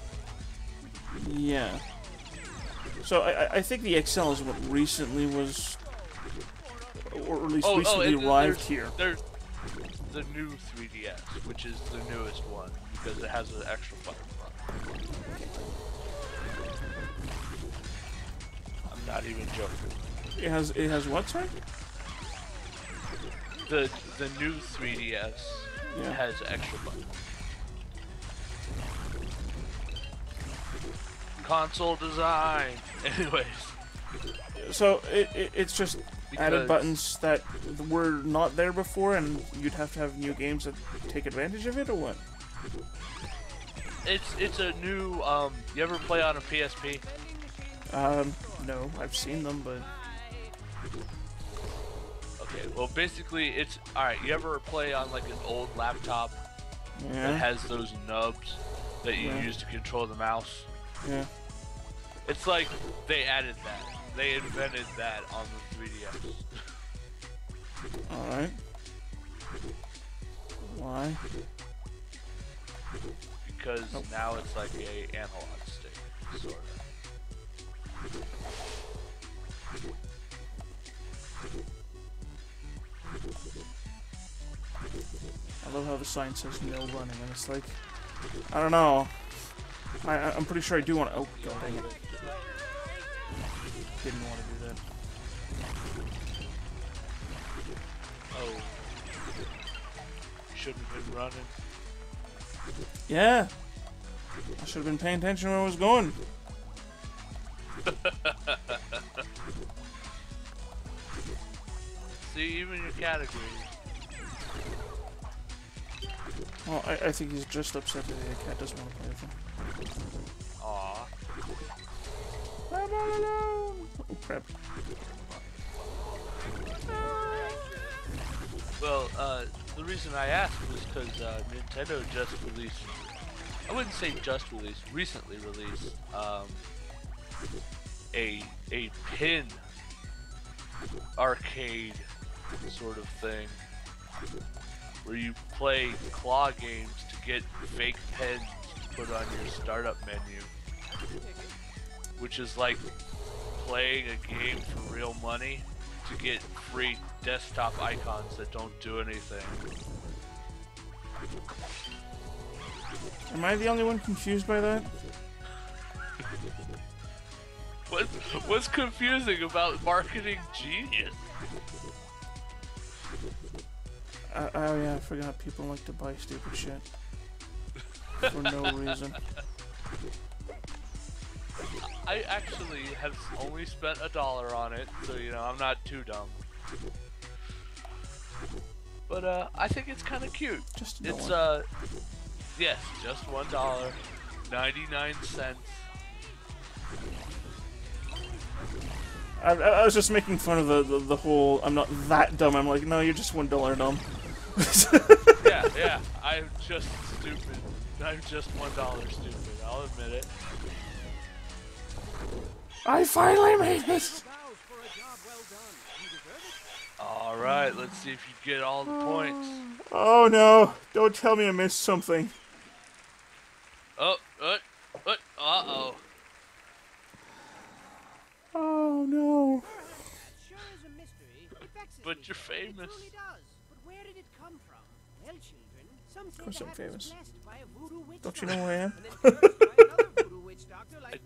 Yeah. So I think the XL is what recently was, or at least recently arrived here. There's the new 3DS, which is the newest one because it has an extra button. I'm not even joking. It has what, sorry? The new 3DS has extra buttons. Console design. Anyways. So it's just added buttons that were not there before, and you'd have to have new games that take advantage of it, or what? It's a new. You ever play on a PSP? No, I've seen them, but. Okay, well, basically, it's alright. You ever play on like an old laptop that has those nubs that you use to control the mouse? Yeah. It's like they added that. They invented that on the 3DS. Alright. Why? Because now it's like a analog stick, sort of. I love how the sign says no running, and it's like, I don't know. I'm pretty sure I do want to. Oh, God dang it. Didn't want to do that. Oh. Shouldn't have been running. Yeah. I should have been paying attention where I was going. See, even your category. Well, I think he's just upset that the cat doesn't want to play with him. Aww. I'm all alone! Oh, crap. Well, the reason I asked was because Nintendo just released, I wouldn't say just released, recently released, a pin arcade sort of thing where you play claw games to get fake pens to put on your startup menu, which is like playing a game for real money to get free desktop icons that don't do anything. Am I the only one confused by that? What's confusing about marketing genius? Oh yeah, I forgot people like to buy stupid shit. For no reason. I actually have only spent $1 on it, so you know, I'm not too dumb. But I think it's kind of cute. Just it's yes, just $1, 99 cents. I was just making fun of the whole I'm not that dumb. I'm like, no, you're just $1 dumb. yeah, I'm just stupid. I'm just $1 stupid, I'll admit it. I finally made it! Alright, let's see if you get all the points. Oh no, don't tell me I missed something. Uh-oh. Oh no. But you're famous. But where did it come from? Well, children, some Of course I'm famous. by a voodoo witch Don't you know who I am? I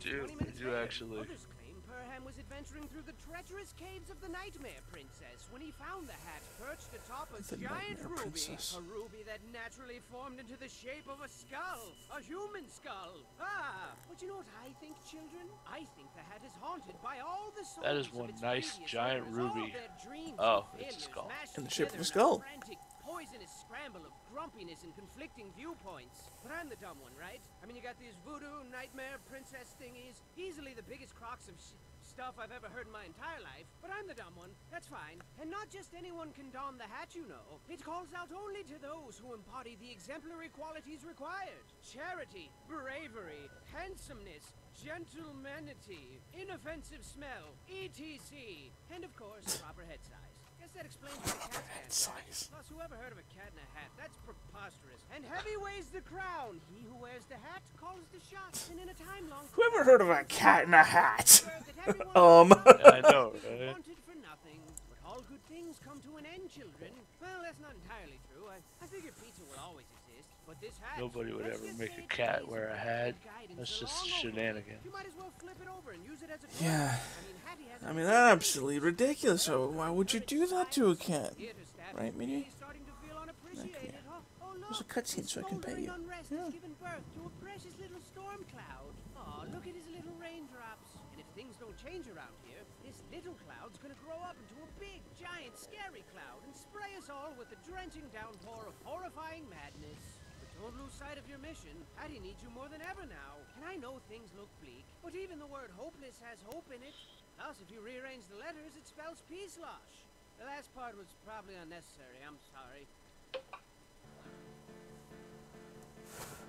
do actually. Others claim Perham was adventuring through the treacherous caves of the Nightmare Princess when he found the hat perched atop a giant ruby. Princess. A ruby that naturally formed into the shape of a skull. A human skull. Ah! But you know what I think, children? I think the hat is haunted by all the souls That is of one its nice previous giant owners, all ruby. their dreams Oh, and it's a failures skull. mashed In the shape of a together skull. in frantic, poisonous scramble of grumpiness and conflicting viewpoints. But I'm the dumb one, right? I mean, you got these voodoo, nightmare, princess thingies. Easily the biggest crocks of stuff I've ever heard in my entire life. But I'm the dumb one. That's fine. And not just anyone can don the hat, you know. It calls out only to those who embody the exemplary qualities required. Charity, bravery, handsomeness, gentlemanity, inoffensive smell, etc. And of course, proper head size. Guess that explains why cats can't fly. Plus, whoever heard of a cat in a hat? That's preposterous. And heavy weighs the crown. He who wears the hat calls the shots. And in a time long... Whoever heard of a cat in a hat? everyone I know, right? wanted for nothing, but all good things come to an end, children. Well, that's not entirely true. I figure pizza will always exist, but this hat. Nobody would let's ever just make say a it's cat amazing. wear a hat. Guidance That's just along over it. shenanigans. You might as well flip it over and use it as a Yeah. Hattie has I mean, that's absolutely ridiculous. So why would you do that to a cat? theater staff Right, Minnie? is starting to feel unappreciated, huh? Oh, look, There's a cutscene so I can pay you. unrest Yeah. has given birth to a precious little storm cloud. Oh, look at his little raindrops. And if things don't change around here, this little cloud's gonna grow up into a big, giant, scary cloud and spray us all with a drenching downpour of horrifying madness. But don't lose sight of your mission. Hattie needs you more than ever now. And I know things look bleak, but even the word hopeless has hope in it. Plus, if you rearrange the letters, it spells peace-losh. The last part was probably unnecessary. I'm sorry.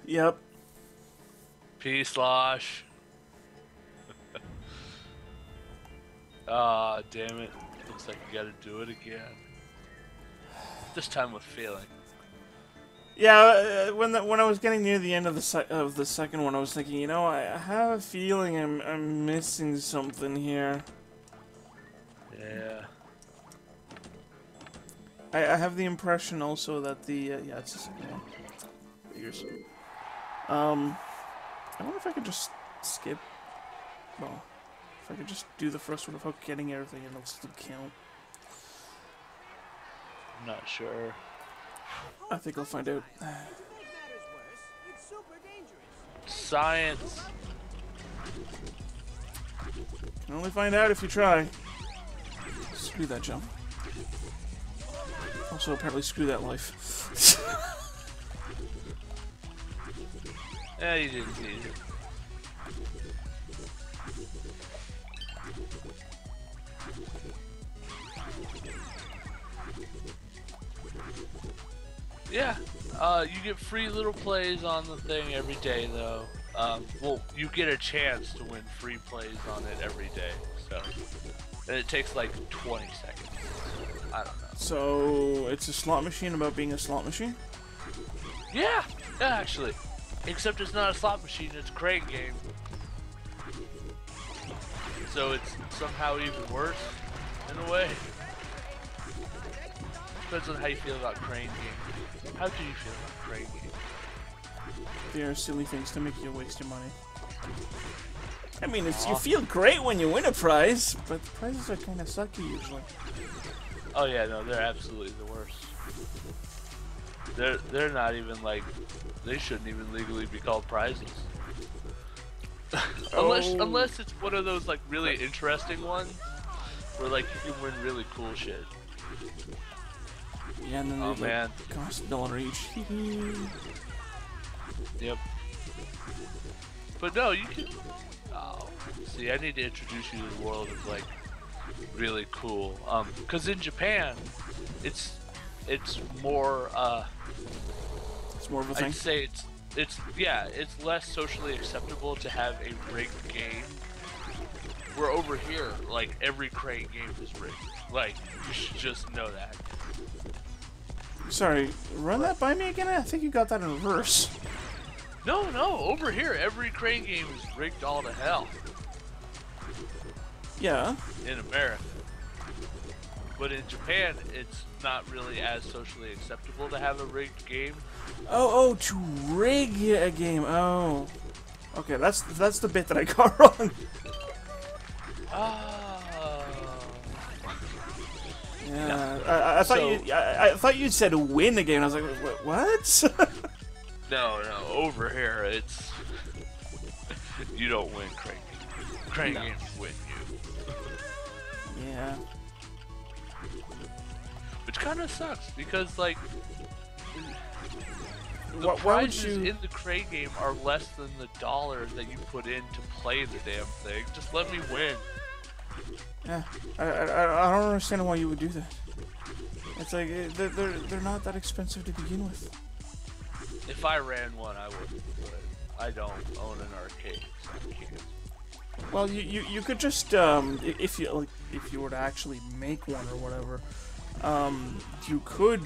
Yep. Peace, Losh. Ah, damn it. Looks like you gotta do it again. This time with feeling. Yeah, when I was getting near the end of the second one, I was thinking, you know, I have a feeling I'm missing something here. Yeah. I have the impression also that the yeah, it's the second one. Figures. I wonder if I could just skip. Well, if I could just do the first one without getting everything, and it'll still count. I'm not sure. I think I'll find out. To make matters worse, it's super dangerous. Science. Can only find out if you try. Screw that jump. Also, apparently, screw that life. Yeah, you didn't need it. Yeah, you get free little plays on the thing every day, though. Well, you get a chance to win free plays on it every day, so. And it takes like 20 seconds. I don't know. So, it's a slot machine about being a slot machine? Yeah, actually. Except it's not a slot machine, it's a crane game. So it's somehow even worse, in a way. Depends on how you feel about crane games. How do you feel about crane games? They are silly things to make you waste your money. I mean, it's, you feel great when you win a prize, but the prizes are kind of sucky usually. Oh yeah, no, they're absolutely the worst. They're not even like, they shouldn't even legally be called prizes. Unless it's one of those like really interesting ones where like you can win really cool shit. Yeah, and then Oh they man. like, cost $1 each. Yep. But no, you can. Oh, see, I need to introduce you to the world of like really cool. Because in Japan, it's more. It's more of a thing. I'd say it's less socially acceptable to have a rigged game. Where over here, like every crane game is rigged. Like you should just know that. Sorry, run that by me again? I think you got that in reverse. No, over here, every crane game is rigged all to hell. Yeah. In America. But in Japan, it's not really as socially acceptable to have a rigged game. Oh, to rig a game. Oh. Okay, that's the bit that I got wrong. Oh. Yeah. I thought you said win a game. I was like, what? No, over here, it's... you don't win crane games. Crane games win you. Yeah. Which kind of sucks, because, like... the Why would prizes you... in the crane game are less than the $1 that you put in to play the damn thing. Just let me win. Yeah, I don't understand why you would do that. It's like they're not that expensive to begin with. If I ran one, I would, but I don't own an arcade, so I can't. Well, you could just if you were to actually make one or whatever, you could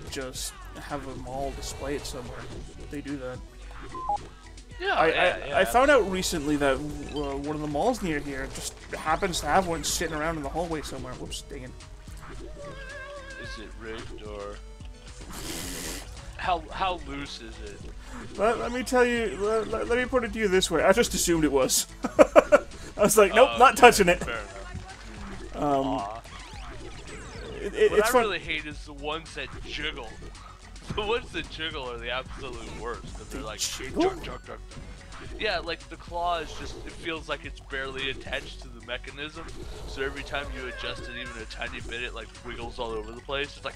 just have them all display it somewhere. They do that. Yeah, I found out recently that one of the malls near here just happens to have one sitting around in the hallway somewhere. Whoops, dang it. Is it rigged or how loose is it? Let me tell you. Let me put it to you this way. I just assumed it was. I was like, nope, not touching it. Fair enough. What I really hate is the ones that jiggle. The ones that jiggle are the absolute worst. They're like jiggle? Jug. Yeah, like the claw is just, it feels like it's barely attached to the mechanism. So every time you adjust it even a tiny bit, it like wiggles all over the place. It's like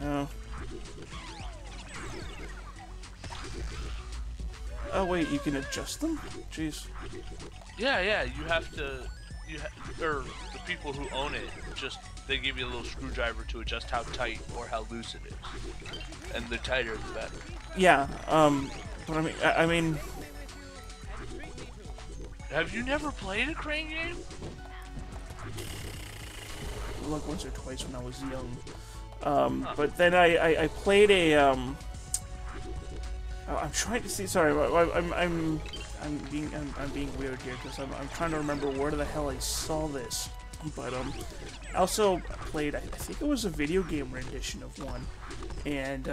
Oh. Oh wait, you can adjust them? Jeez. Yeah, you have to, or the people who own it, just, they give you a little screwdriver to adjust how tight or how loose it is. And the tighter, the better. Yeah, but I mean... Have you never played a crane game? Like once or twice when I was young. But then I played a, I'm trying to see, sorry, I'm being weird here because I'm trying to remember where the hell I saw this. But I also played, I think it was a video game rendition of one, and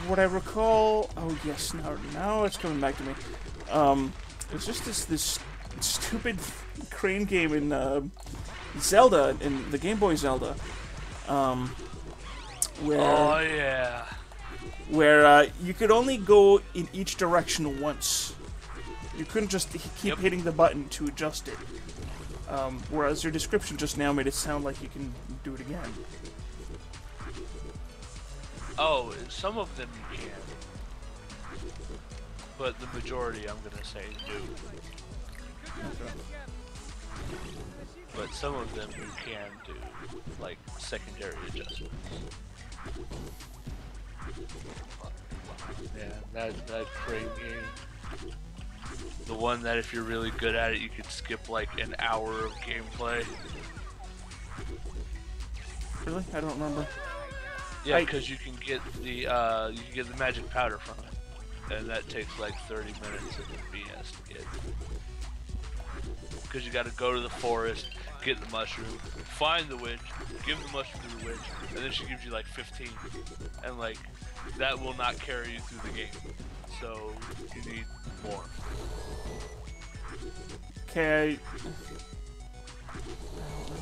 what I recall, oh yes, now it's coming back to me. It's just this stupid crane game in Zelda, in the Game Boy Zelda, where oh yeah, where you could only go in each direction once. You couldn't just keep hitting the button to adjust it. Whereas your description just now made it sound like you can do it again. Oh, some of them you can. But the majority, I'm gonna say, do. Okay. But some of them you can do, like secondary adjustments. Yeah, that crane game. The one that if you're really good at it, you could skip like an hour of gameplay. Really? I don't remember. Yeah, because you can get the magic powder from it, and that takes like 30 minutes of the BS to get. Because you got to go to the forest, get the mushroom, find the witch, give the mushroom to the witch, and then she gives you like 15, and like that will not carry you through the game. So you need more. Okay. Oh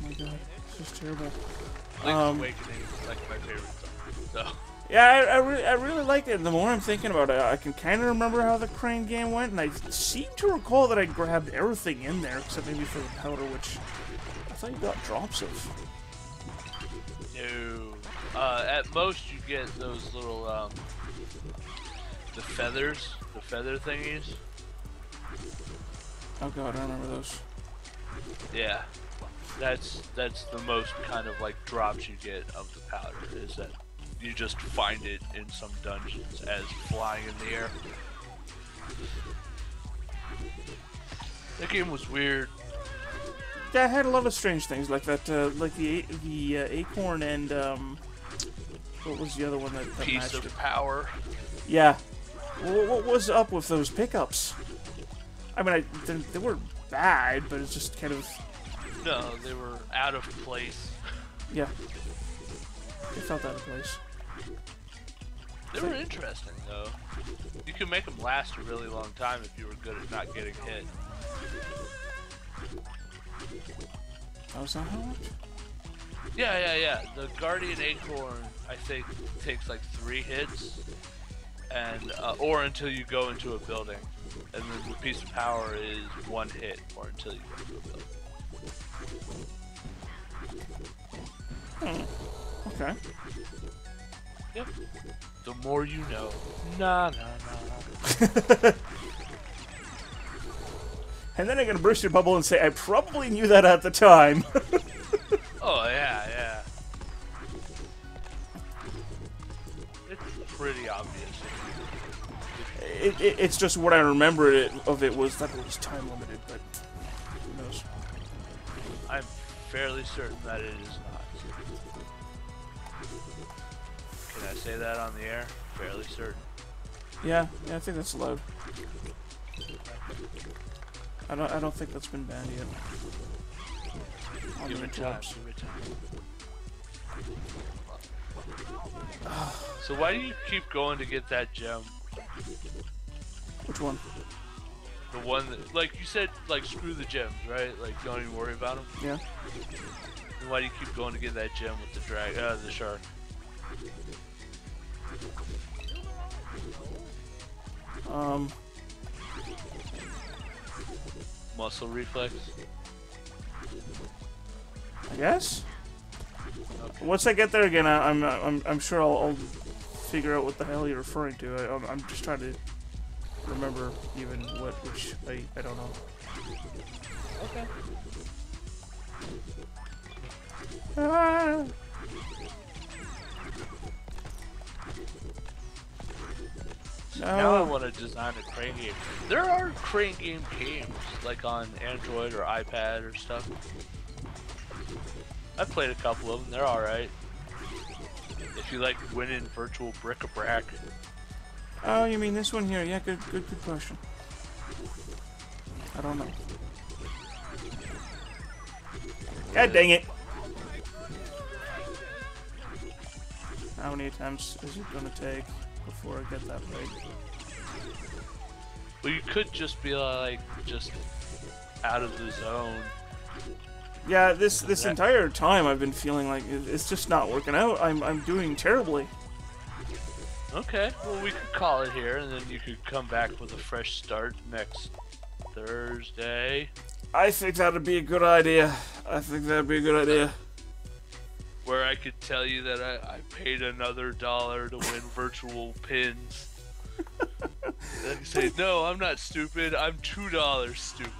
my god, this is terrible. Link's Awakening is like my favorite song. So. Yeah, I really like it. The more I'm thinking about it, I can kind of remember how the crane game went, and I seem to recall that I grabbed everything in there, except maybe for the powder, which I thought you got drops of. No. At most you get those little, the feathers, the feather thingies. Oh god, I don't remember those. Yeah. That's the most kind of like drops you get of the powder, is that you just find it in some dungeons as flying in the air. That game was weird. Yeah, it had a lot of strange things like that, like the acorn and what was the other one that Piece matched of it? power. Yeah. What was up with those pickups? I mean, they were bad, but it's just kind of... No, they were out of place. Yeah. They felt out of place. They were interesting, though. You could make them last a really long time if you were good at not getting hit. Oh, is that how much? Yeah. The Guardian Acorn, I think, takes like 3 hits, and or until you go into a building. And then the piece of power is 1 hit, or until you go into a building. Okay. Yep. The more you know. Nah. And then I'm gonna burst your bubble and say, I probably knew that at the time. Oh, yeah. It's pretty obvious. It's just what I remember of it was that it was time limited, but who knows? I'm fairly certain that it is not. Can I say that on the air? fairly certain. Yeah, I think that's allowed. I don't think that's been banned yet. Give it time. Give it time. So why do you keep going to get that gem? Which one? The one that, like you said, like screw the gems, right? Like don't even worry about them. Yeah. Then why do you keep going to get that gem with the shark? Muscle reflex. I guess. Okay. Once I get there again, I'm sure I'll figure out what the hell you're referring to. I'm just trying to remember even which I don't know. Okay. Ah. Now I want to design a crane game. There are crane game games, like on Android or iPad or stuff. I've played a couple of them. They're alright. If you like winning virtual bric-a-brac. Oh, you mean this one here? Yeah, good question. I don't know. God dang it! How many attempts is it gonna take before I get that right? Well, you could just be like, just out of the zone. Yeah, this entire time I've been feeling like it's just not working out. I'm doing terribly. Okay, well we could call it here, and then you could come back with a fresh start next Thursday. I think that'd be a good idea. Where I could tell you that I paid another $1 to win virtual pins. I can say, no, I'm not stupid. I'm $2 stupid.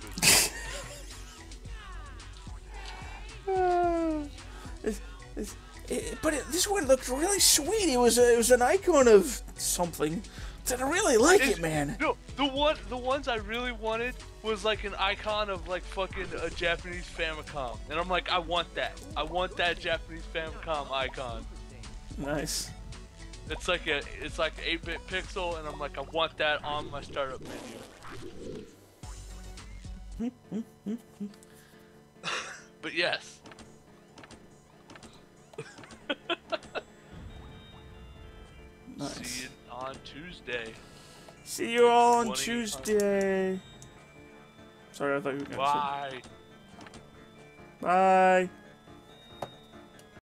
But this one looked really sweet. It was an icon of something. I really like it, man. No, the ones I really wanted was like an icon of like fucking a Japanese Famicom, and I'm like, I want that. I want that Japanese Famicom icon. Nice. It's like an 8-bit pixel, and I'm like, I want that on my startup menu. But yes. Nice. See you on Tuesday. See you all on Tuesday. Sorry, I thought you were gonna say. Bye. Bye.